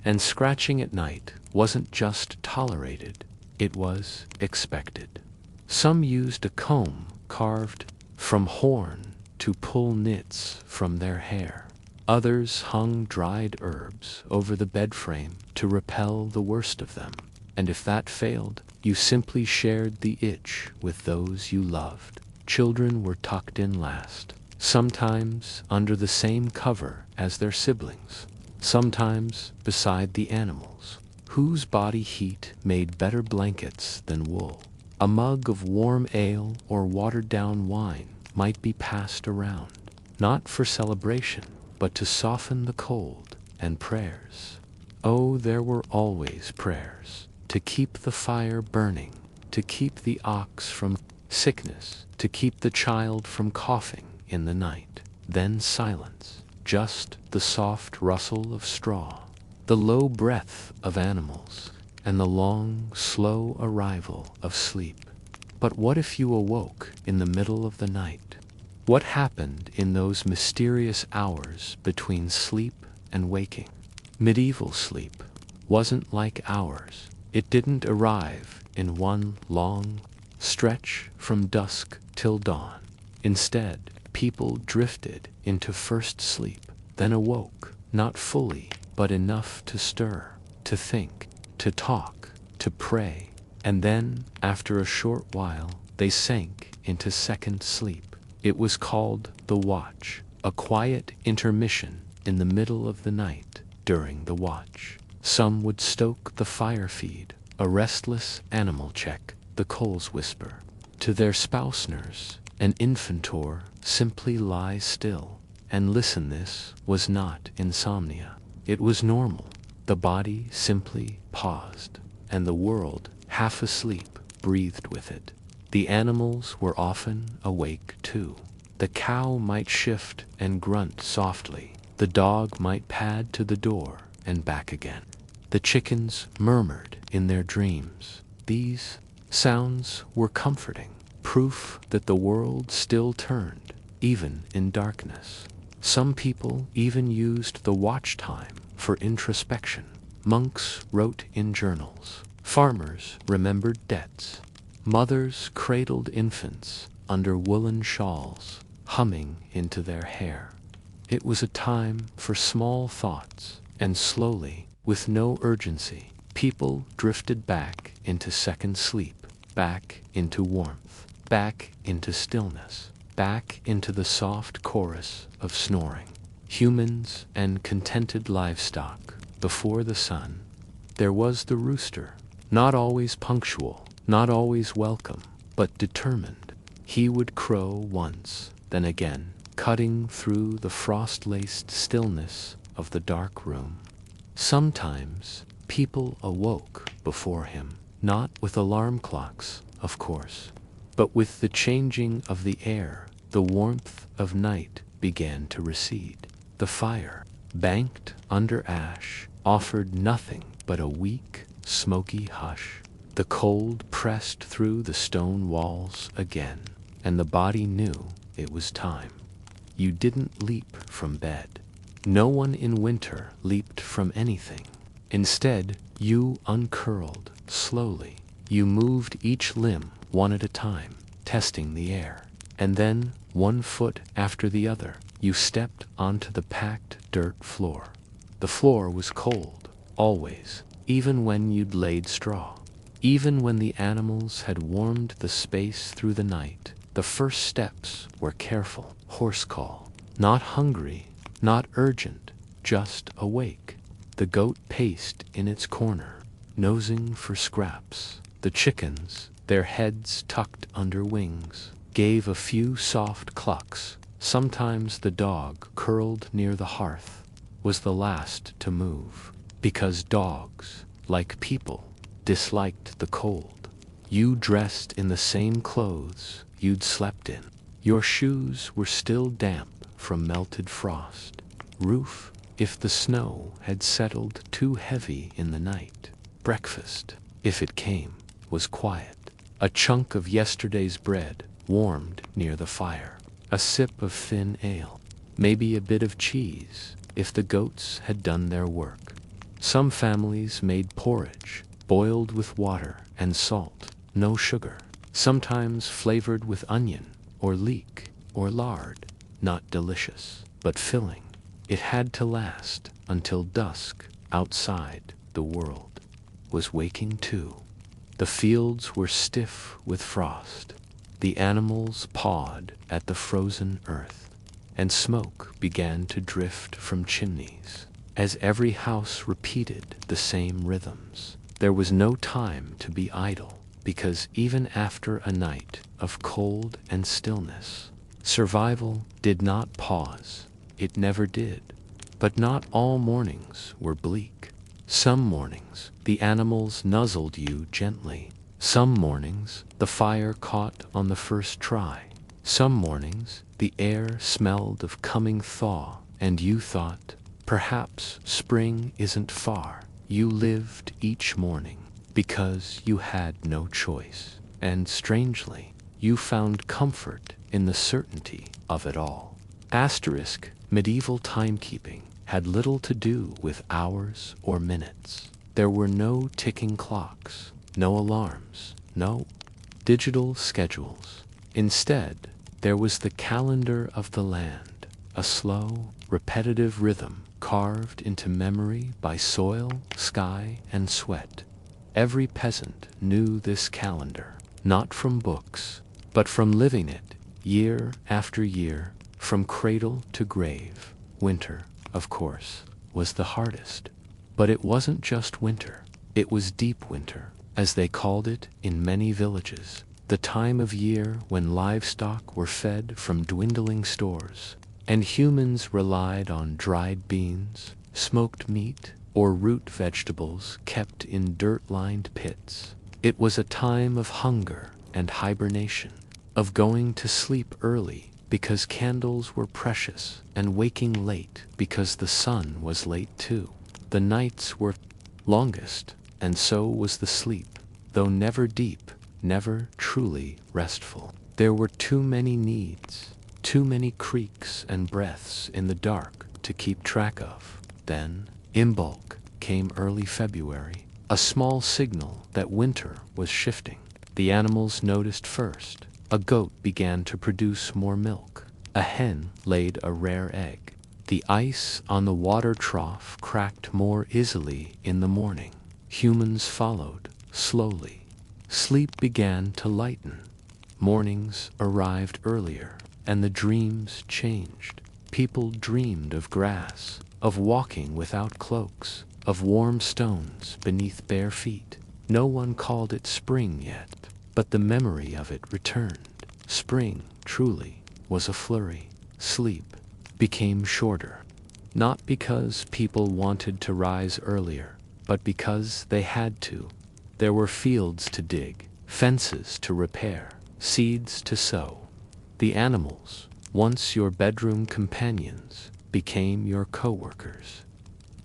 And scratching at night wasn't just tolerated, it was expected. Some used a comb carved from horn to pull nits from their hair. Others hung dried herbs over the bed frame to repel the worst of them. And if that failed, you simply shared the itch with those you loved. Children were tucked in last, sometimes under the same cover as their siblings, sometimes beside the animals, whose body heat made better blankets than wool. A mug of warm ale or watered-down wine might be passed around, not for celebration, but to soften the cold, and prayers. Oh, there were always prayers, to keep the fire burning, to keep the ox from sickness, to keep the child from coughing in the night. Then silence, just the soft rustle of straw, the low breath of animals, and the long, slow arrival of sleep. But what if you awoke in the middle of the night? What happened in those mysterious hours between sleep and waking? Medieval sleep wasn't like ours. It didn't arrive in one long stretch from dusk till dawn. Instead, people drifted into first sleep, then awoke, not fully, but enough to stir, to think, to talk, to pray, and then, after a short while, they sank into second sleep. It was called the watch, a quiet intermission in the middle of the night during the watch. Some would stoke the fire feed, a restless animal check, the coals whisper. To their spouse nurse, an infant or simply lie still and listen. This was not insomnia. It was normal. The body simply paused, and the world, half asleep, breathed with it. The animals were often awake too. The cow might shift and grunt softly. The dog might pad to the door and back again. The chickens murmured in their dreams. These sounds were comforting, proof that the world still turned, even in darkness. Some people even used the watch time for introspection. Monks wrote in journals. Farmers remembered debts. Mothers cradled infants under woolen shawls, humming into their hair. It was a time for small thoughts, and slowly, with no urgency, people drifted back into second sleep, back into warmth, back into stillness, back into the soft chorus of snoring. Humans and contented livestock before the sun. There was the rooster, not always punctual, not always welcome, but determined. He would crow once, then again, cutting through the frost-laced stillness of the dark room. Sometimes people awoke before him, not with alarm clocks, of course, but with the changing of the air. The warmth of night began to recede. The fire, banked under ash, offered nothing but a weak, smoky hush. The cold pressed through the stone walls again, and the body knew it was time. You didn't leap from bed. No one in winter leaped from anything. Instead, you uncurled slowly. You moved each limb one at a time, testing the air. And then, one foot after the other, you stepped onto the packed dirt floor. The floor was cold, always, even when you'd laid straw. Even when the animals had warmed the space through the night, the first steps were careful, hoarse call. Not hungry, not urgent, just awake. The goat paced in its corner, nosing for scraps. The chickens, their heads tucked under wings, gave a few soft clucks. Sometimes the dog, curled near the hearth, was the last to move, because dogs, like people, disliked the cold. You dressed in the same clothes you'd slept in. Your shoes were still damp from melted frost. Roof, if the snow had settled too heavy in the night. Breakfast, if it came, was quiet. A chunk of yesterday's bread warmed near the fire. A sip of thin ale. Maybe a bit of cheese, if the goats had done their work. Some families made porridge, boiled with water and salt, no sugar. Sometimes flavored with onion, or leek, or lard. Not delicious, but filling. It had to last until dusk outside the world was waking too. The fields were stiff with frost. The animals pawed at the frozen earth, and smoke began to drift from chimneys as every house repeated the same rhythms. There was no time to be idle, because even after a night of cold and stillness, survival did not pause. It never did. But not all mornings were bleak. Some mornings, the animals nuzzled you gently. Some mornings, the fire caught on the first try. Some mornings, the air smelled of coming thaw, and you thought, perhaps spring isn't far. You lived each morning because you had no choice, and strangely, you found comfort in the certainty of it all. Asterisk, medieval timekeeping had little to do with hours or minutes. There were no ticking clocks, no alarms, no digital schedules. Instead, there was the calendar of the land, a slow, repetitive rhythm carved into memory by soil, sky, and sweat. Every peasant knew this calendar, not from books, but from living it, year after year, from cradle to grave. Winter, of course, was the hardest. But it wasn't just winter. It was deep winter, as they called it in many villages, the time of year when livestock were fed from dwindling stores, and humans relied on dried beans, smoked meat, or root vegetables kept in dirt-lined pits. It was a time of hunger and hibernation, of going to sleep early because candles were precious, and waking late because the sun was late too. The nights were longest, and so was the sleep, though never deep, never truly restful. There were too many needs, too many creaks and breaths in the dark to keep track of. Then, in bulk, came early February, a small signal that winter was shifting. The animals noticed first. A goat began to produce more milk. A hen laid a rare egg. The ice on the water trough cracked more easily in the morning. Humans followed, slowly. Sleep began to lighten. Mornings arrived earlier, and the dreams changed. People dreamed of grass, of walking without cloaks, of warm stones beneath bare feet. No one called it spring yet, but the memory of it returned. Spring, truly, was a flurry. Sleep became shorter, not because people wanted to rise earlier, but because they had to. There were fields to dig, fences to repair, seeds to sow. The animals, once your bedroom companions, became your co-workers.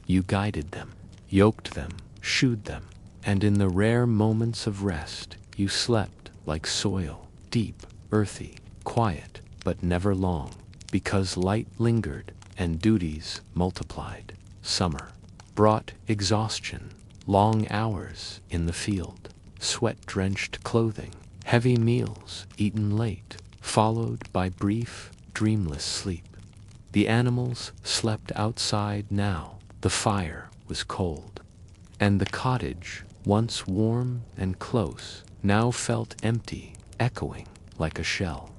You guided them, yoked them, shoed them, and in the rare moments of rest, you slept like soil, deep, earthy, quiet, but never long, because light lingered and duties multiplied. Summer brought exhaustion, long hours in the field, sweat-drenched clothing, heavy meals eaten late, followed by brief, dreamless sleep. The animals slept outside now. The fire was cold, and the cottage, once warm and close, now felt empty, echoing like a shell.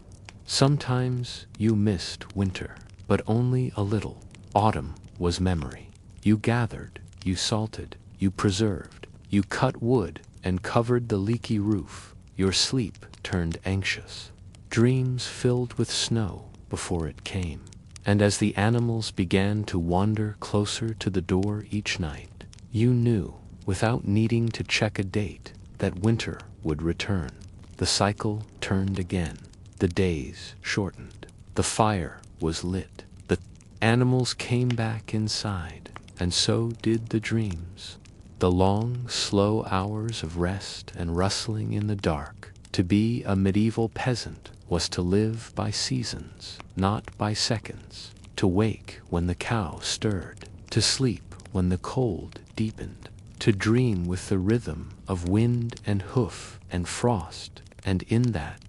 Sometimes you missed winter, but only a little. Autumn was memory. You gathered, you salted, you preserved, you cut wood and covered the leaky roof. Your sleep turned anxious. Dreams filled with snow before it came. And as the animals began to wander closer to the door each night, you knew, without needing to check a date, that winter would return. The cycle turned again. The days shortened. The fire was lit. The animals came back inside, and so did the dreams. The long, slow hours of rest and rustling in the dark. To be a medieval peasant was to live by seasons, not by seconds. To wake when the cow stirred. To sleep when the cold deepened. To dream with the rhythm of wind and hoof and frost. And in that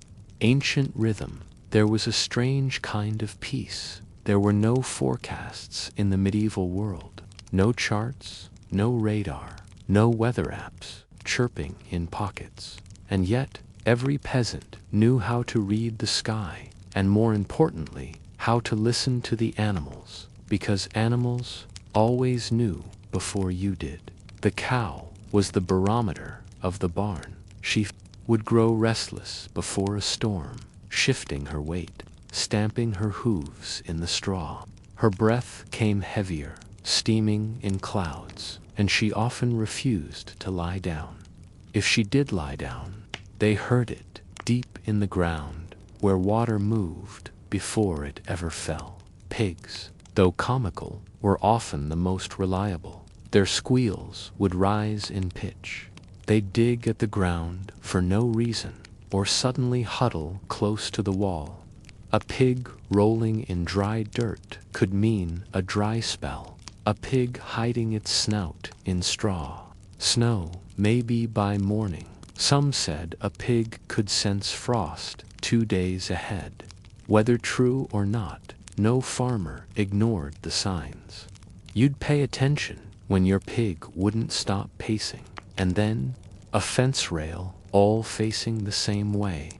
ancient rhythm, there was a strange kind of peace. There were no forecasts in the medieval world. No charts, no radar, no weather apps chirping in pockets. And yet, every peasant knew how to read the sky, and more importantly, how to listen to the animals, because animals always knew before you did. The cow was the barometer of the barn. She would grow restless before a storm, shifting her weight, stamping her hooves in the straw. Her breath came heavier, steaming in clouds, and she often refused to lie down. If she did lie down, they heard it deep in the ground, where water moved before it ever fell. Pigs, though comical, were often the most reliable. Their squeals would rise in pitch. They'd dig at the ground for no reason, or suddenly huddle close to the wall. A pig rolling in dry dirt could mean a dry spell. A pig hiding its snout in straw. Snow, maybe by morning. Some said a pig could sense frost 2 days ahead. Whether true or not, no farmer ignored the signs. You'd pay attention when your pig wouldn't stop pacing. And then, a fence rail, all facing the same way.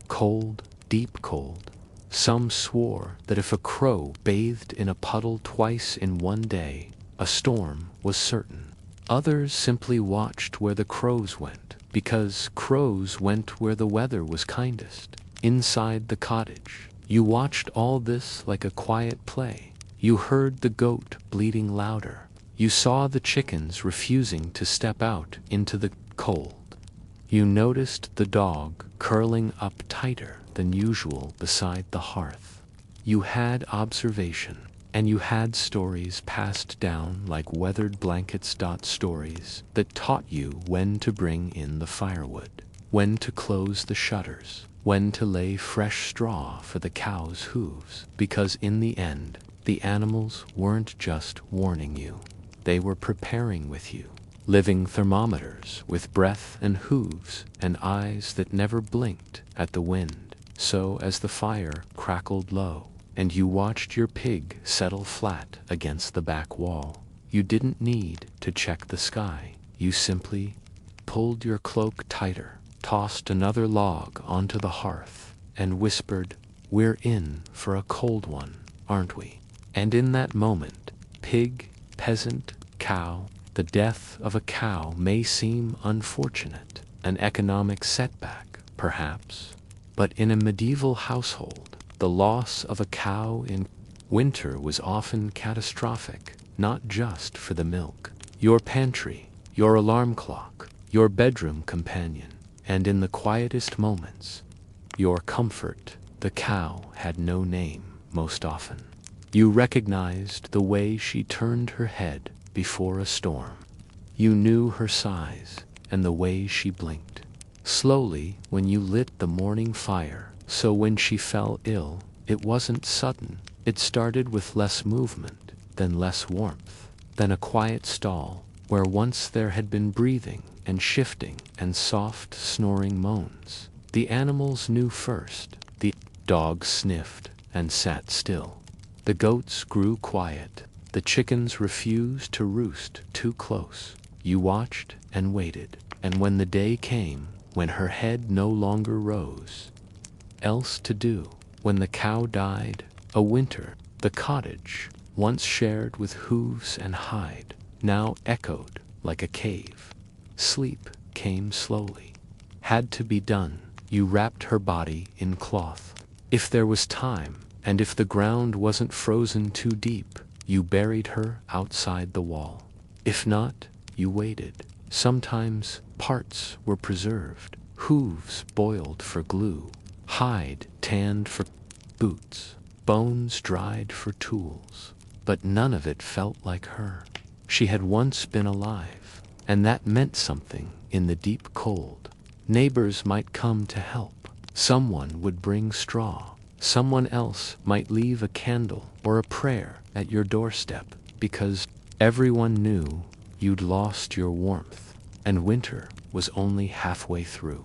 Cold, deep cold. Some swore that if a crow bathed in a puddle twice in one day, a storm was certain. Others simply watched where the crows went, because crows went where the weather was kindest. Inside the cottage, you watched all this like a quiet play. You heard the goat bleating louder. You saw the chickens refusing to step out into the cold. You noticed the dog curling up tighter than usual beside the hearth. You had observation, and you had stories passed down like weathered blankets. Stories that taught you when to bring in the firewood, when to close the shutters, when to lay fresh straw for the cow's hooves, because in the end, the animals weren't just warning you. They were preparing with you, living thermometers with breath and hooves and eyes that never blinked at the wind. So as the fire crackled low, and you watched your pig settle flat against the back wall, you didn't need to check the sky. You simply pulled your cloak tighter, tossed another log onto the hearth, and whispered, "We're in for a cold one, aren't we?" And in that moment, pig, peasant, cow, the death of a cow may seem unfortunate, an economic setback, perhaps, but in a medieval household, the loss of a cow in winter was often catastrophic, not just for the milk, your pantry, your alarm clock, your bedroom companion, and in the quietest moments, your comfort. The cow had no name most often. You recognized the way she turned her head before a storm. You knew her size and the way she blinked slowly when you lit the morning fire. So when she fell ill, it wasn't sudden. It started with less movement, then less warmth, then a quiet stall where once there had been breathing and shifting and soft snoring moans. The animals knew first. The dogs sniffed and sat still. The goats grew quiet. The chickens refused to roost too close. You watched and waited, and when the day came, when her head no longer rose, else to do, when the cow died, a winter, the cottage, once shared with hooves and hide, now echoed like a cave. Sleep came slowly. Had to be done. You wrapped her body in cloth. If there was time, and if the ground wasn't frozen too deep, you buried her outside the wall. If not, you waited. Sometimes parts were preserved, hooves boiled for glue, hide tanned for boots, bones dried for tools. But none of it felt like her. She had once been alive, and that meant something in the deep cold. Neighbors might come to help. Someone would bring straw. Someone else might leave a candle or a prayer at your doorstep, because everyone knew you'd lost your warmth, and winter was only halfway through.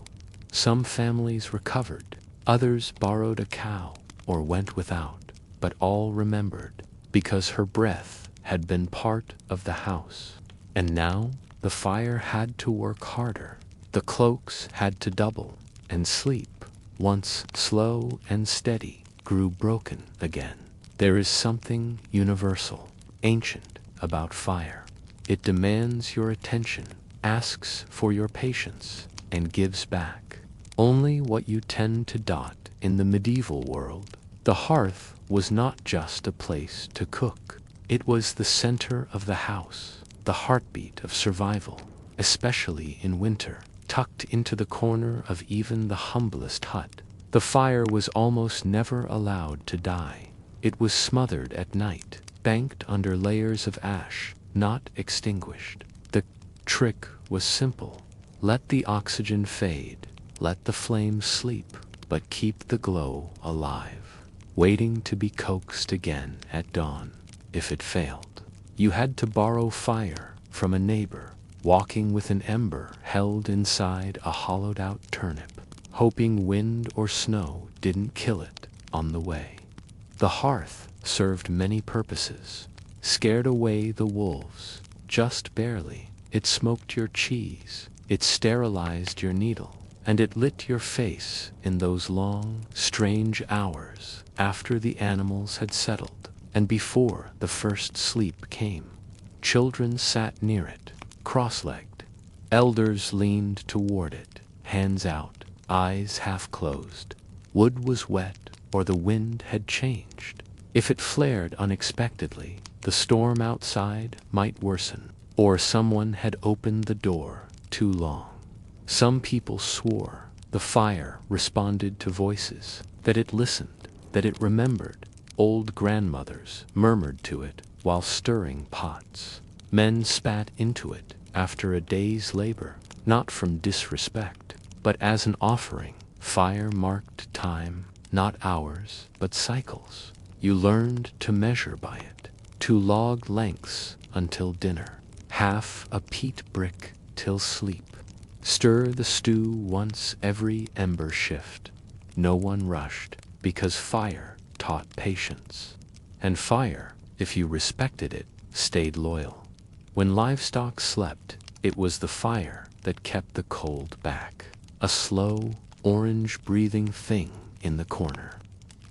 Some families recovered, others borrowed a cow or went without, but all remembered, because her breath had been part of the house. And now the fire had to work harder. The cloaks had to double, and sleep, once slow and steady, grew broken again. There is something universal, ancient about fire. It demands your attention, asks for your patience, and gives back only what you tend to dot. In the medieval world, the hearth was not just a place to cook. It was the center of the house, the heartbeat of survival, especially in winter. Tucked into the corner of even the humblest hut, the fire was almost never allowed to die. It was smothered at night, banked under layers of ash, not extinguished. The trick was simple. Let the oxygen fade, let the flames sleep, but keep the glow alive, waiting to be coaxed again at dawn. If it failed, you had to borrow fire from a neighbor, walking with an ember held inside a hollowed-out turnip, hoping wind or snow didn't kill it on the way. The hearth served many purposes. Scared away the wolves, just barely. It smoked your cheese, it sterilized your needle, and it lit your face in those long, strange hours after the animals had settled and before the first sleep came. Children sat near it, cross-legged. Elders leaned toward it, hands out, eyes half closed. Wood was wet, or the wind had changed. If it flared unexpectedly, the storm outside might worsen, or someone had opened the door too long. Some people swore the fire responded to voices, that it listened, that it remembered. Old grandmothers murmured to it while stirring pots. Men spat into it after a day's labor, not from disrespect, but as an offering Fire marked time, not hours, but cycles. You learned to measure by it, to log lengths until dinner, half a peat brick till sleep. Stir the stew once every ember shift. No one rushed, because fire taught patience. And fire, if you respected it, stayed loyal. When livestock slept, it was the fire that kept the cold back. A slow, orange-breathing thing in the corner,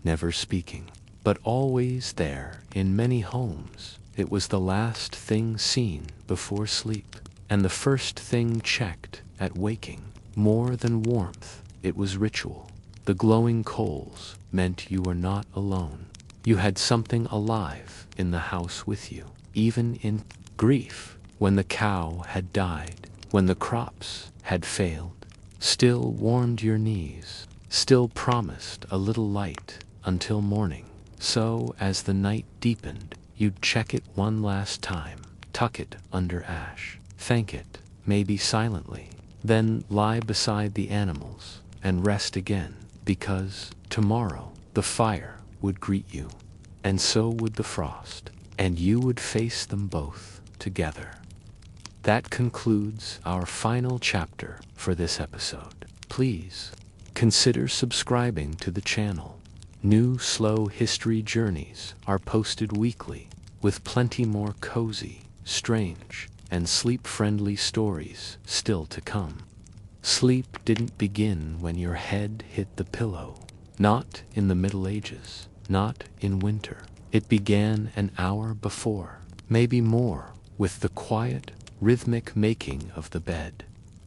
never speaking, but always there. In many homes, it was the last thing seen before sleep, and the first thing checked at waking. More than warmth, it was ritual. The glowing coals meant you were not alone. You had something alive in the house with you, even in grief, when the cow had died, when the crops had failed. Still warmed your knees, still promised a little light until morning. So, as the night deepened, you'd check it one last time, tuck it under ash, thank it, maybe silently, then lie beside the animals and rest again, because tomorrow the fire would greet you, and so would the frost, and you would face them both together. That concludes our final chapter for this episode. Please consider subscribing to the channel. New slow history journeys are posted weekly, with plenty more cozy, strange, and sleep-friendly stories still to come. Sleep didn't begin when your head hit the pillow, not in the Middle Ages, not in winter. It began an hour before, maybe more, with the quiet, rhythmic making of the bed.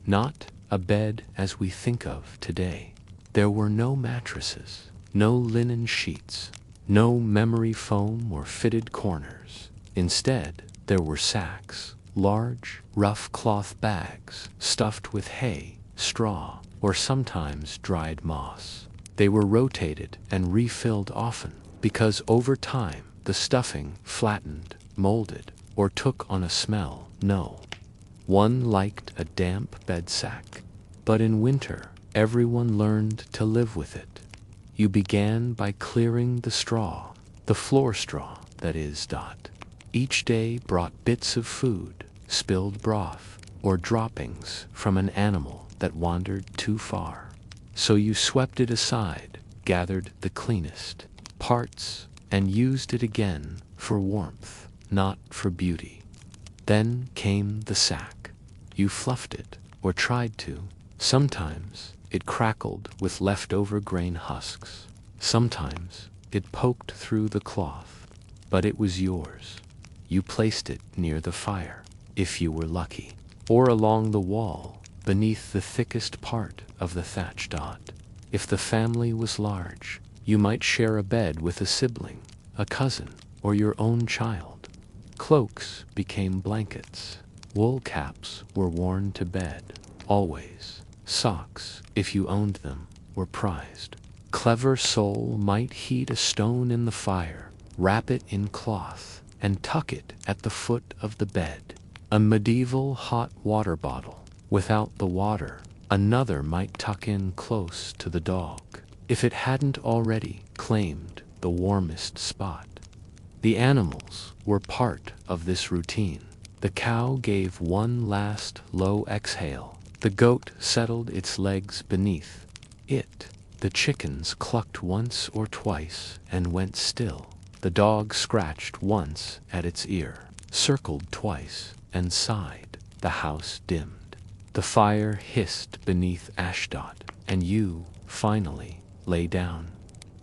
Not a bed as we think of today. There were no mattresses, no linen sheets, no memory foam or fitted corners. Instead, there were sacks, large, rough cloth bags stuffed with hay, straw, or sometimes dried moss. They were rotated and refilled often, because over time the stuffing flattened, molded, or took on a smell. No one liked a damp bed sack, but in winter everyone learned to live with it. You began by clearing the straw, the floor straw, that is. Each day brought bits of food, spilled broth, or droppings from an animal that wandered too far. So you swept it aside, gathered the cleanest parts, and used it again for warmth, not for beauty. Then came the sack. You fluffed it, or tried to. Sometimes it crackled with leftover grain husks. Sometimes it poked through the cloth, but it was yours. You placed it near the fire, if you were lucky, or along the wall, beneath the thickest part of the thatch. If the family was large, you might share a bed with a sibling, a cousin, or your own child. Cloaks became blankets. Wool caps were worn to bed, always. Socks, if you owned them, were prized. Clever soul might heat a stone in the fire, wrap it in cloth, and tuck it at the foot of the bed. A medieval hot water bottle. Without the water, another might tuck in close to the dog, if it hadn't already claimed the warmest spot. The animals were part of this routine. The cow gave one last low exhale. The goat settled its legs beneath it. The chickens clucked once or twice and went still. The dog scratched once at its ear, circled twice, and sighed. The house dimmed. The fire hissed beneath Ashdod, and you, finally, lay down.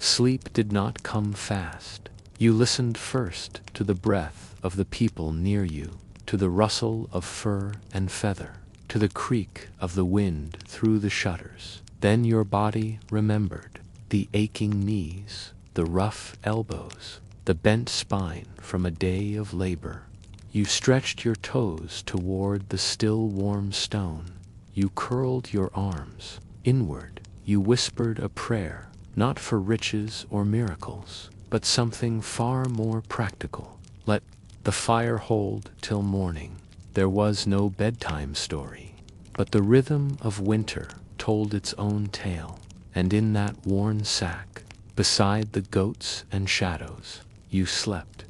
Sleep did not come fast. You listened first to the breath of the people near you, to the rustle of fur and feather, to the creak of the wind through the shutters. Then your body remembered the aching knees, the rough elbows, the bent spine from a day of labor. You stretched your toes toward the still warm stone. You curled your arms inward. You whispered a prayer, not for riches or miracles, but something far more practical. Let the fire hold till morning. There was no bedtime story, but the rhythm of winter told its own tale. and in that worn sack, beside the goats and shadows, you slept.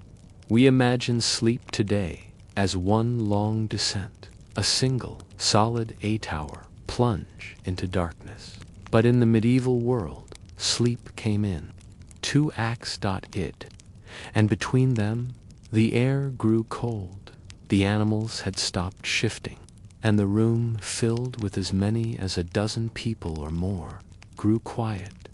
We imagine sleep today as one long descent, a single, solid 8-hour plunge into darkness. But in the medieval world, sleep came in. 2 acts. And between them, the air grew cold. The animals had stopped shifting, and the room, filled with as many as a dozen people or more, grew quiet.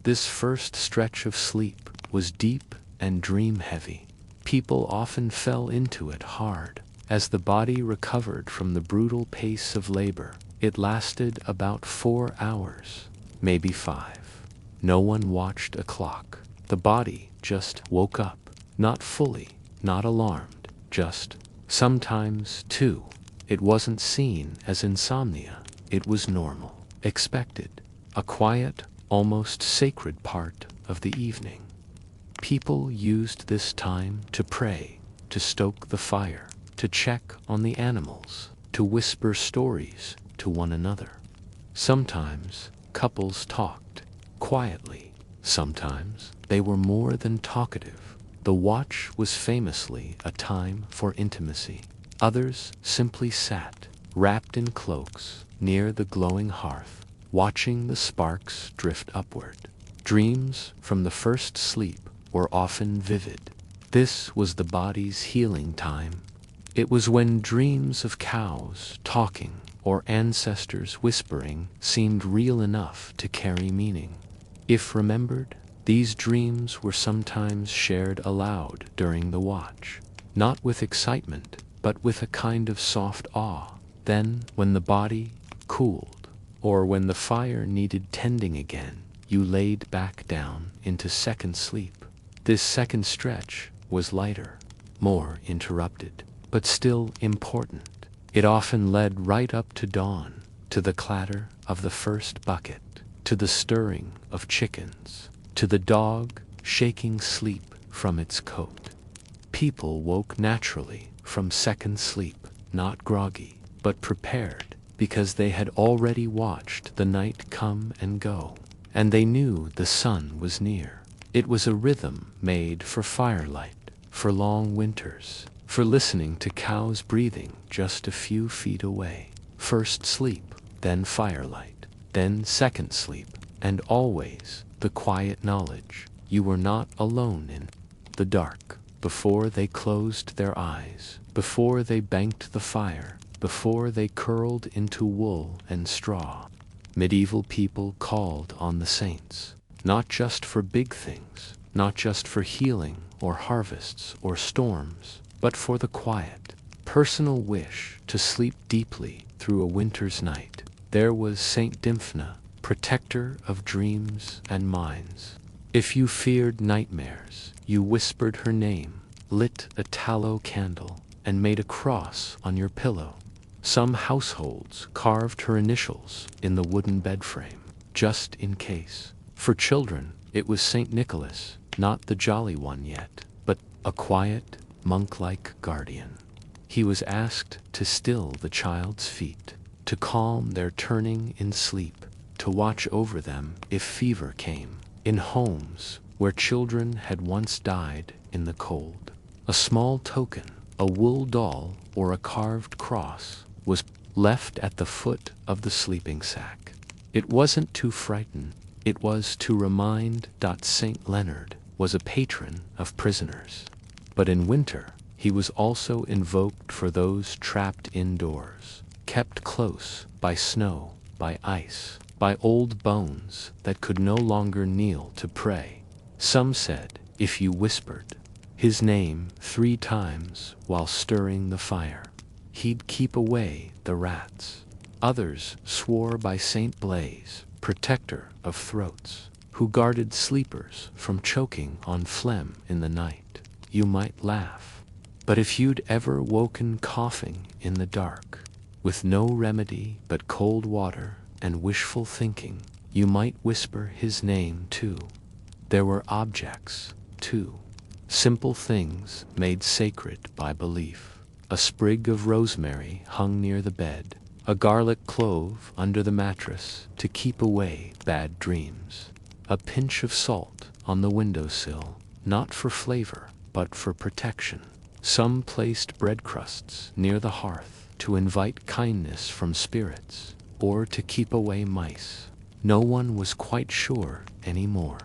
This first stretch of sleep was deep and dream-heavy. People often fell into it hard. As the body recovered from the brutal pace of labor, it lasted about 4 hours, maybe 5. No one watched a clock. The body just woke up, not fully, not alarmed, just. Sometimes, too, it wasn't seen as insomnia. It was normal, expected, a quiet, almost sacred part of the evening. People used this time to pray, to stoke the fire, to check on the animals, to whisper stories to one another. Sometimes couples talked quietly. Sometimes they were more than talkative. The watch was famously a time for intimacy. Others simply sat, wrapped in cloaks, near the glowing hearth, watching the sparks drift upward. Dreams from the first sleep were often vivid. This was the body's healing time. It was when dreams of cows talking or ancestors whispering seemed real enough to carry meaning. If remembered, these dreams were sometimes shared aloud during the watch, not with excitement, but with a kind of soft awe. Then, when the body cooled, or when the fire needed tending again, you laid back down into second sleep. This second stretch was lighter, more interrupted, but still important. It often led right up to dawn, to the clatter of the first bucket, to the stirring of chickens, to the dog shaking sleep from its coat. People woke naturally from second sleep, not groggy, but prepared, because they had already watched the night come and go, and they knew the sun was near. It was a rhythm made for firelight, for long winters, for listening to cows breathing just a few feet away. First sleep, then firelight, then second sleep, and always the quiet knowledge you were not alone in the dark. Before they closed their eyes, before they banked the fire, before they curled into wool and straw, medieval people called on the saints, not just for big things, not just for healing or harvests or storms, but for the quiet, personal wish to sleep deeply through a winter's night. There was Saint Dymphna, protector of dreams and minds. If you feared nightmares, you whispered her name, lit a tallow candle, and made a cross on your pillow. Some households carved her initials in the wooden bed frame, just in case. For children, it was St. Nicholas, not the jolly one yet, but a quiet, monk-like guardian. He was asked to still the child's feet, to calm their turning in sleep, to watch over them if fever came. In homes where children had once died in the cold, a small token, a wool doll or a carved cross, was left at the foot of the sleeping sack. It wasn't to frighten, it was to remind. St. Leonard was a patron of prisoners. But in winter, he was also invoked for those trapped indoors, kept close by snow, by ice, by old bones that could no longer kneel to pray. Some said, if you whispered his name 3 times while stirring the fire, he'd keep away the rats. Others swore by Saint Blaise, protector of throats, who guarded sleepers from choking on phlegm in the night. You might laugh, but if you'd ever woken coughing in the dark, with no remedy but cold water and wishful thinking, you might whisper his name too. There were objects, too, simple things made sacred by belief. A sprig of rosemary hung near the bed, A garlic clove under the mattress to keep away bad dreams. A pinch of salt on the windowsill, not for flavor, but for protection. Some placed bread crusts near the hearth to invite kindness from spirits, or to keep away mice. No one was quite sure anymore,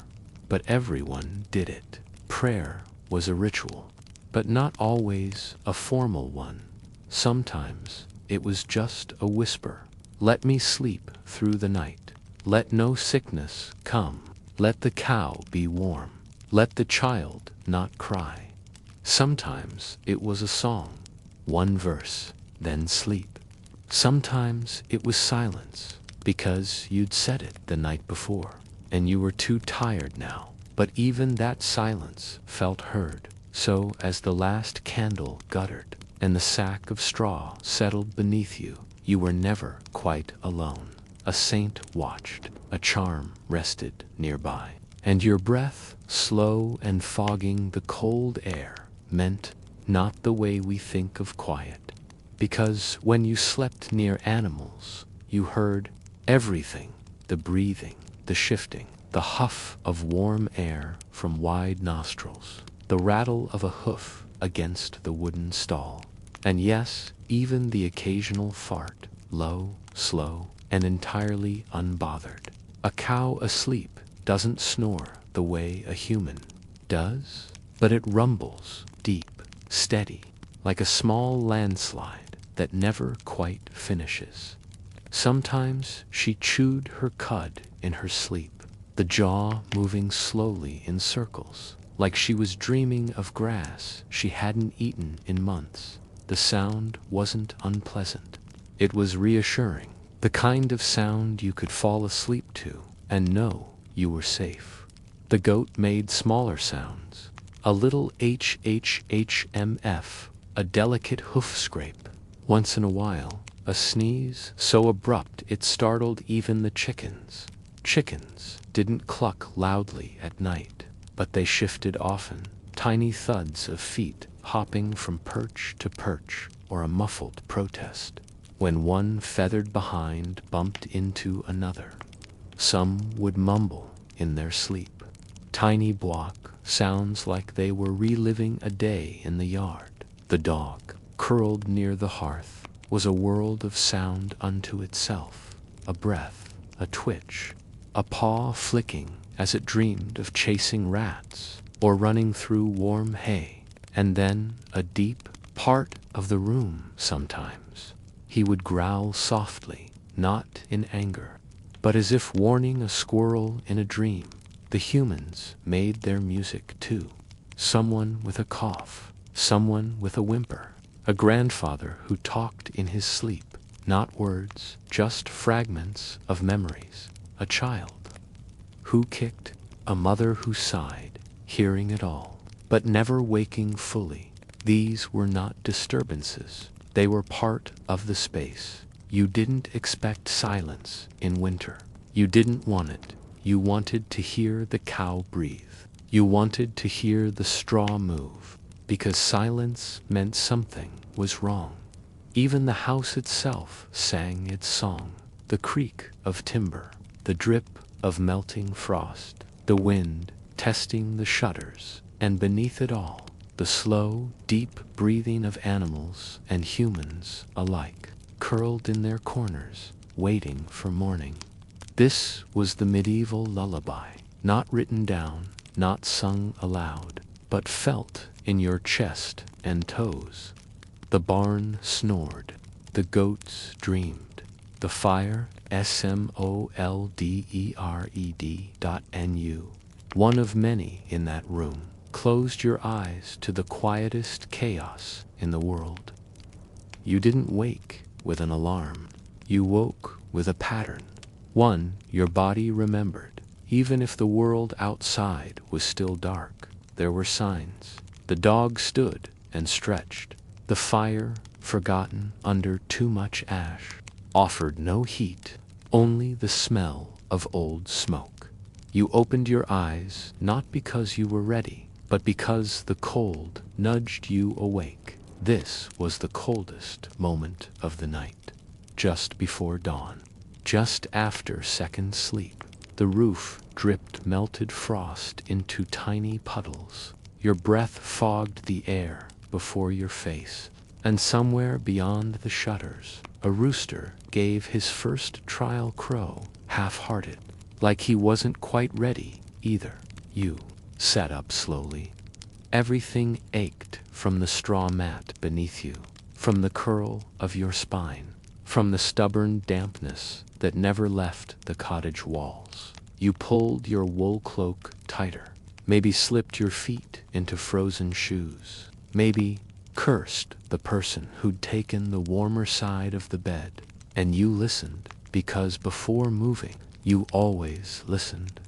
but everyone did it. Prayer was a ritual, but not always a formal one. Sometimes it was just a whisper. Let me sleep through the night. Let no sickness come. Let the cow be warm. Let the child not cry. Sometimes it was a song, one verse, then sleep. Sometimes it was silence, because you'd said it the night before, and you were too tired now. But even that silence felt heard. So as the last candle guttered, and the sack of straw settled beneath you, you were never quite alone. A saint watched, a charm rested nearby, and your breath, slow and fogging the cold air, meant not the way we think of quiet. Because when you slept near animals, you heard everything, the breathing, the shifting, the huff of warm air from wide nostrils, the rattle of a hoof against the wooden stall, and yes, even the occasional fart, low, slow, and entirely unbothered. A cow asleep doesn't snore the way a human does, but it rumbles, deep, steady, like a small landslide that never quite finishes. Sometimes she chewed her cud in her sleep, the jaw moving slowly in circles, like she was dreaming of grass she hadn't eaten in months. The sound wasn't unpleasant. It was reassuring, the kind of sound you could fall asleep to and know you were safe. The goat made smaller sounds, a little HHHMF, a delicate hoof scrape. Once in a while, a sneeze so abrupt it startled even the chickens. Chickens didn't cluck loudly at night, but they shifted often, tiny thuds of feet hopping from perch to perch, or a muffled protest when one feathered behind bumped into another. Some would mumble in their sleep. Tiny block sounds like they were reliving a day in the yard. The dog, curled near the hearth, was a world of sound unto itself, a breath, a twitch, a paw flicking as it dreamed of chasing rats or running through warm hay, and then a deep part of the room sometimes. He would growl softly, not in anger, but as if warning a squirrel in a dream. The humans made their music too. Someone with a cough, someone with a whimper, a grandfather who talked in his sleep, not words, just fragments of memories, a child who kicked, a mother who sighed, hearing it all, but never waking fully. These were not disturbances. They were part of the space. You didn't expect silence in winter. You didn't want it. You wanted to hear the cow breathe. You wanted to hear the straw move, because silence meant something was wrong. Even the house itself sang its song. The creak of timber, the drip of melting frost, the wind testing the shutters, and beneath it all, the slow, deep breathing of animals and humans alike, curled in their corners, waiting for morning. This was the medieval lullaby, not written down, not sung aloud, but felt in your chest and toes. The barn snored, the goats dreamed, the fire smoldered.nu, one of many in that room, closed your eyes to the quietest chaos in the world. You didn't wake with an alarm. You woke with a pattern, one your body remembered. Even if the world outside was still dark, there were signs. The dog stood and stretched. The fire, forgotten under too much ash, offered no heat, only the smell of old smoke. You opened your eyes not because you were ready, but because the cold nudged you awake. This was the coldest moment of the night. just before dawn. Just after second sleep, the roof dripped melted frost into tiny puddles. Your breath fogged the air before your face, and somewhere beyond the shutters, a rooster gave his first trial crow, half-hearted, like he wasn't quite ready either. You sat up slowly. Everything ached from the straw mat beneath you, from the curl of your spine, from the stubborn dampness that never left the cottage walls. You pulled your wool cloak tighter, maybe slipped your feet into frozen shoes, maybe cursed the person who'd taken the warmer side of the bed. And you listened, because before moving, you always listened.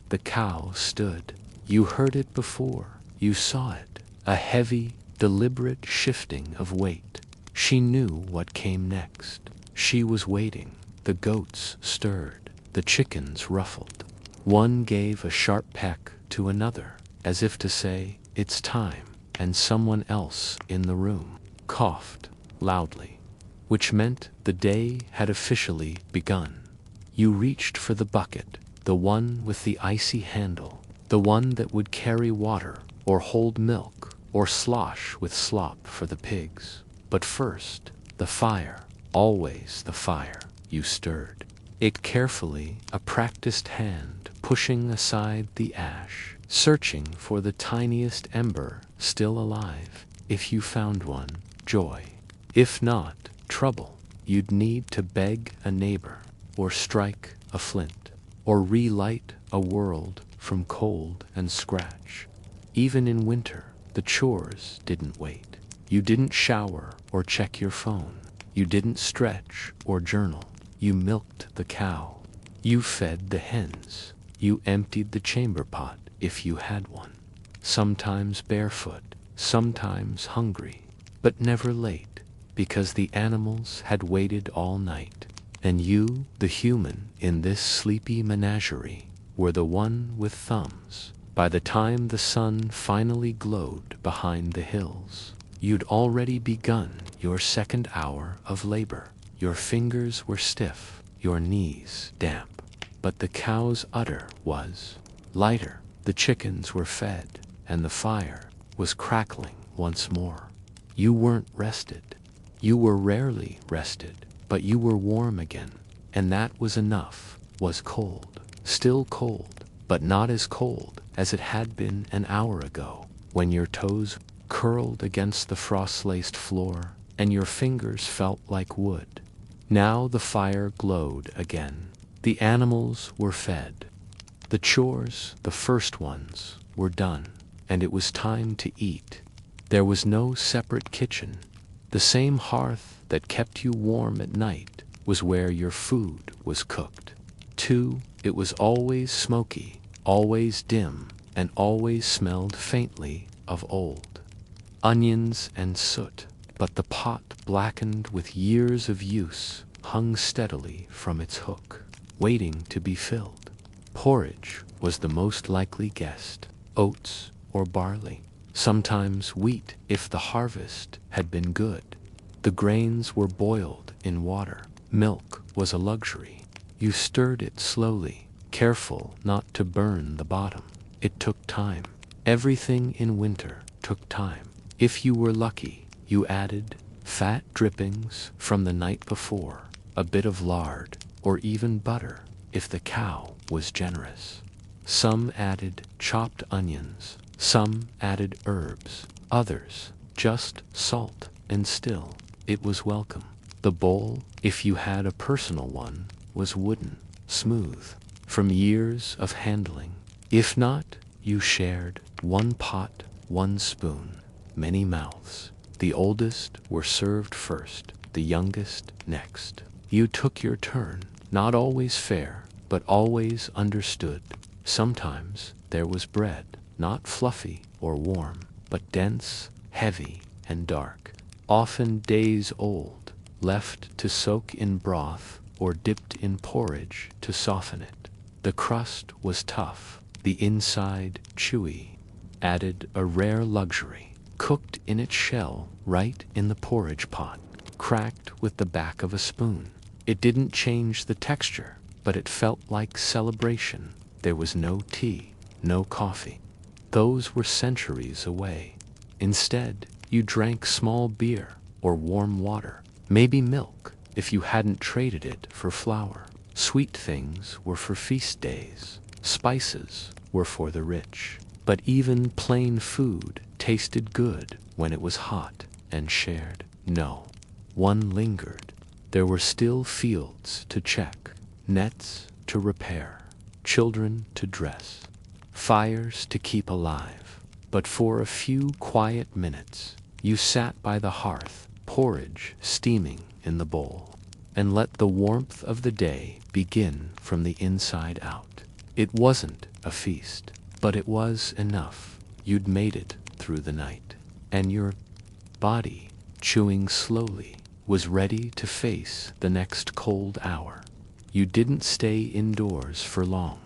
The cow stood. You heard it before. You saw it. A heavy, deliberate shifting of weight. She knew what came next. She was waiting. The goats stirred. The chickens ruffled. One gave a sharp peck to another, as if to say, "It's time," and someone else in the room coughed loudly, which meant the day had officially begun. You reached for the bucket, the one with the icy handle, the one that would carry water or hold milk or slosh with slop for the pigs. But first, the fire, always the fire. You stirred it carefully, a practiced hand pushing aside the ash, searching for the tiniest ember still alive. If you found one, joy. If not, trouble. You'd need to beg a neighbor, or strike a flint, or relight a world from cold and scratch. Even in winter, the chores didn't wait. You didn't shower or check your phone. You didn't stretch or journal. You milked the cow. You fed the hens. You emptied the chamber pot if you had one. Sometimes barefoot, sometimes hungry, but never late, because the animals had waited all night. And you, the human in this sleepy menagerie, were the one with thumbs. By the time the sun finally glowed behind the hills, you'd already begun your second hour of labor. Your fingers were stiff, your knees damp, but the cow's udder was lighter. The chickens were fed, and the fire was crackling once more. You weren't rested. You were rarely rested, but you were warm again, and that was enough. Was cold, still cold, but not as cold as it had been an hour ago, when your toes curled against the frost-laced floor and your fingers felt like wood. Now the fire glowed again. The animals were fed. The chores, the first ones, were done, and it was time to eat. There was no separate kitchen. The same hearth that kept you warm at night was where your food was cooked. Too, it was always smoky, always dim, and always smelled faintly of old onions and soot. But the pot, blackened with years of use, hung steadily from its hook, waiting to be filled. Porridge was the most likely guest, oats or barley, sometimes wheat if the harvest had been good. The grains were boiled in water. Milk was a luxury. You stirred it slowly, careful not to burn the bottom. It took time. Everything in winter took time. If you were lucky, you added fat drippings from the night before, a bit of lard, or even butter if the cow was generous. Some added chopped onions, some added herbs, others just salt, and still it was welcome. The bowl, if you had a personal one, was wooden, smooth, from years of handling. If not, you shared one pot, one spoon, many mouths. The oldest were served first, the youngest next. You took your turn, not always fair, but always understood. Sometimes there was bread, not fluffy or warm, but dense, heavy, and dark, often days old, left to soak in broth or dipped in porridge to soften it. The crust was tough, the inside chewy, added a rare luxury. Cooked in its shell right in the porridge pot, cracked with the back of a spoon. It didn't change the texture, but it felt like celebration. There was no tea, no coffee. Those were centuries away. Instead, you drank small beer or warm water, maybe milk if you hadn't traded it for flour. Sweet things were for feast days. Spices were for the rich. But even plain food tasted good when it was hot and shared. No, one lingered. There were still fields to check, nets to repair, children to dress, fires to keep alive. But for a few quiet minutes, you sat by the hearth, porridge steaming in the bowl, and let the warmth of the day begin from the inside out. It wasn't a feast, but it was enough. You'd made it through the night, and your body, chewing slowly, was ready to face the next cold hour. You didn't stay indoors for long,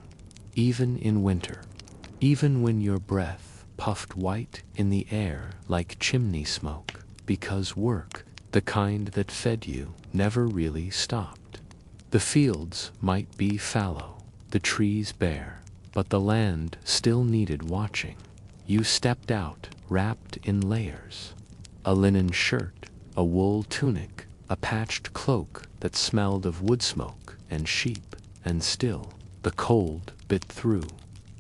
even in winter, even when your breath puffed white in the air like chimney smoke, because work, the kind that fed you, never really stopped. The fields might be fallow, the trees bare, but the land still needed watching. You stepped out, wrapped in layers. A linen shirt, a wool tunic, a patched cloak that smelled of wood smoke and sheep, and still the cold bit through.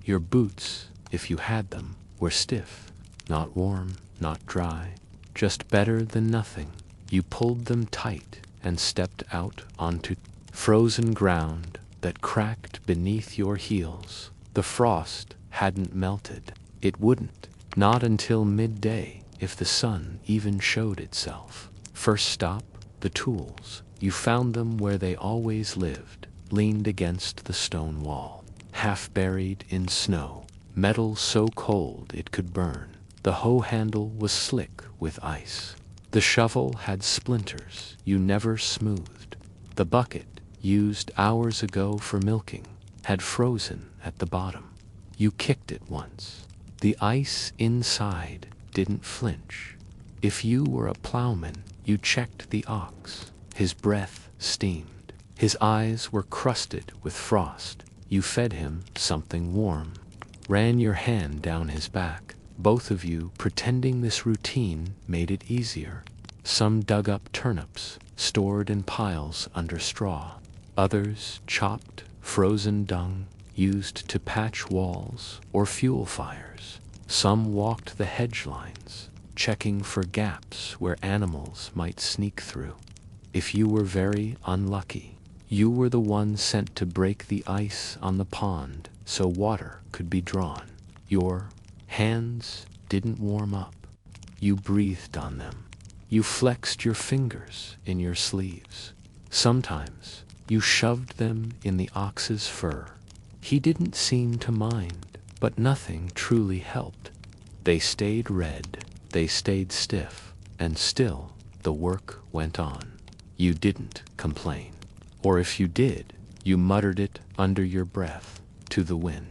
Your boots, if you had them, were stiff, not warm, not dry, just better than nothing. You pulled them tight and stepped out onto frozen ground that cracked beneath your heels. The frost hadn't melted. It wouldn't, not until midday, if the sun even showed itself. First stop, the tools. You found them where they always lived, leaned against the stone wall, half buried in snow, metal so cold it could burn. The hoe handle was slick with ice. The shovel had splinters you never smoothed. The bucket, used hours ago for milking, had frozen at the bottom. You kicked it once. The ice inside didn't flinch. If you were a plowman, you checked the ox. His breath steamed. His eyes were crusted with frost. You fed him something warm, ran your hand down his back, both of you pretending this routine made it easier. Some dug up turnips, stored in piles under straw. Others chopped frozen dung, used to patch walls or fuel fires. Some walked the hedge lines, checking for gaps where animals might sneak through. If you were very unlucky, you were the one sent to break the ice on the pond so water could be drawn. Your hands didn't warm up. You breathed on them. You flexed your fingers in your sleeves. Sometimes you shoved them in the ox's fur. He didn't seem to mind, but nothing truly helped. They stayed red, they stayed stiff, and still the work went on. You didn't complain. Or if you did, you muttered it under your breath to the wind,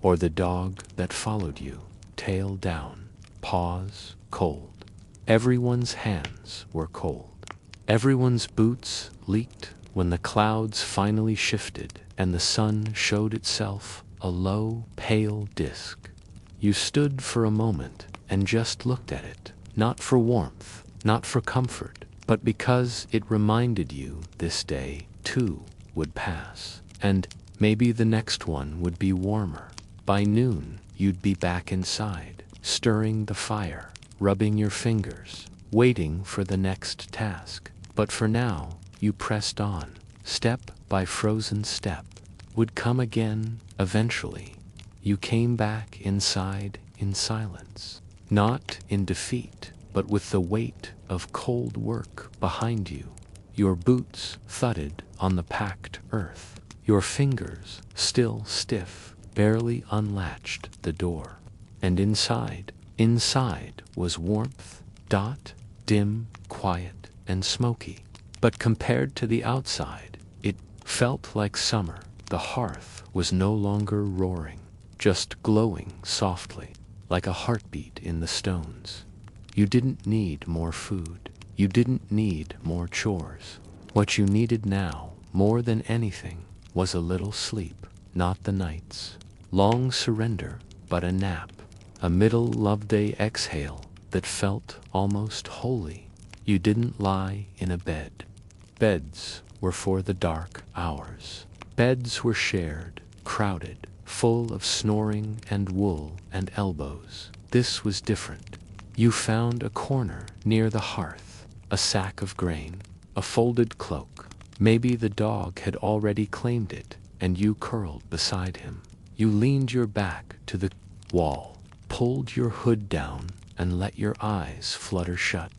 or the dog that followed you, tail down, paws cold. Everyone's hands were cold. Everyone's boots leaked when the clouds finally shifted and the sun showed itself a low, pale disk. You stood for a moment and just looked at it, not for warmth, not for comfort, but because it reminded you this day, too, would pass, and maybe the next one would be warmer. By noon, you'd be back inside, stirring the fire, rubbing your fingers, waiting for the next task. But for now, you pressed on, step by frozen step, would come again eventually. You came back inside in silence, not in defeat, but with the weight of cold work behind you. Your boots thudded on the packed earth. Your fingers, still stiff, barely unlatched the door. And inside was warmth, dim, quiet, and smoky. But compared to the outside, it felt like summer. The hearth was no longer roaring, just glowing softly, like a heartbeat in the stones. You didn't need more food. You didn't need more chores. What you needed now, more than anything, was a little sleep, not the night's long surrender, but a nap, a middle love day exhale that felt almost holy. You didn't lie in a bed. Beds were for the dark hours. Beds were shared, crowded, full of snoring and wool and elbows. This was different. You found a corner near the hearth, a sack of grain, a folded cloak. Maybe the dog had already claimed it, and you curled beside him. You leaned your back to the wall, pulled your hood down, and let your eyes flutter shut.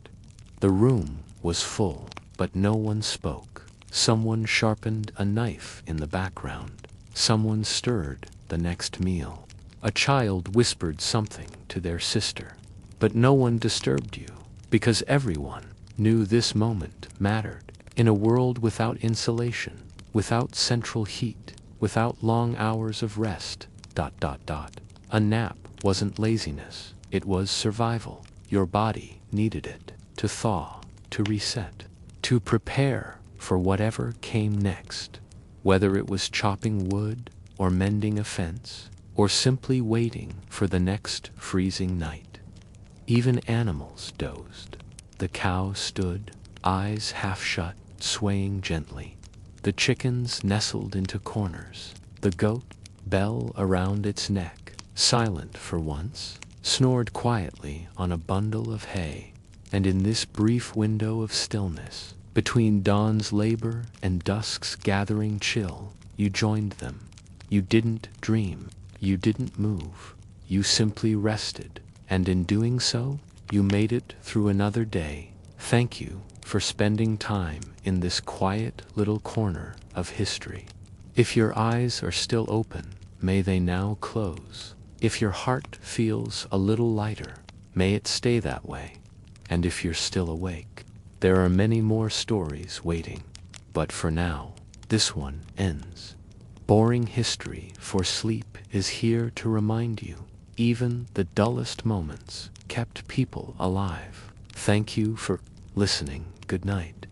The room was full, but no one spoke. Someone sharpened a knife in the background. Someone stirred the next meal. A child whispered something to their sister. But no one disturbed you, because everyone knew this moment mattered. In a world without insulation, without central heat, without long hours of rest, ... A nap wasn't laziness, it was survival. Your body needed it to thaw, to reset, to prepare for whatever came next. Whether it was chopping wood, or mending a fence, or simply waiting for the next freezing night. Even animals dozed. The cow stood, eyes half shut, swaying gently. The chickens nestled into corners. The goat, bell around its neck, silent for once, snored quietly on a bundle of hay. And in this brief window of stillness, between dawn's labor and dusk's gathering chill, you joined them. You didn't dream. You didn't move. You simply rested. And in doing so, you made it through another day. Thank you for spending time in this quiet little corner of history. If your eyes are still open, may they now close. If your heart feels a little lighter, may it stay that way. And if you're still awake, there are many more stories waiting. But for now, this one ends. Boring history for sleep is here to remind you, even the dullest moments kept people alive. Thank you for listening. Good night.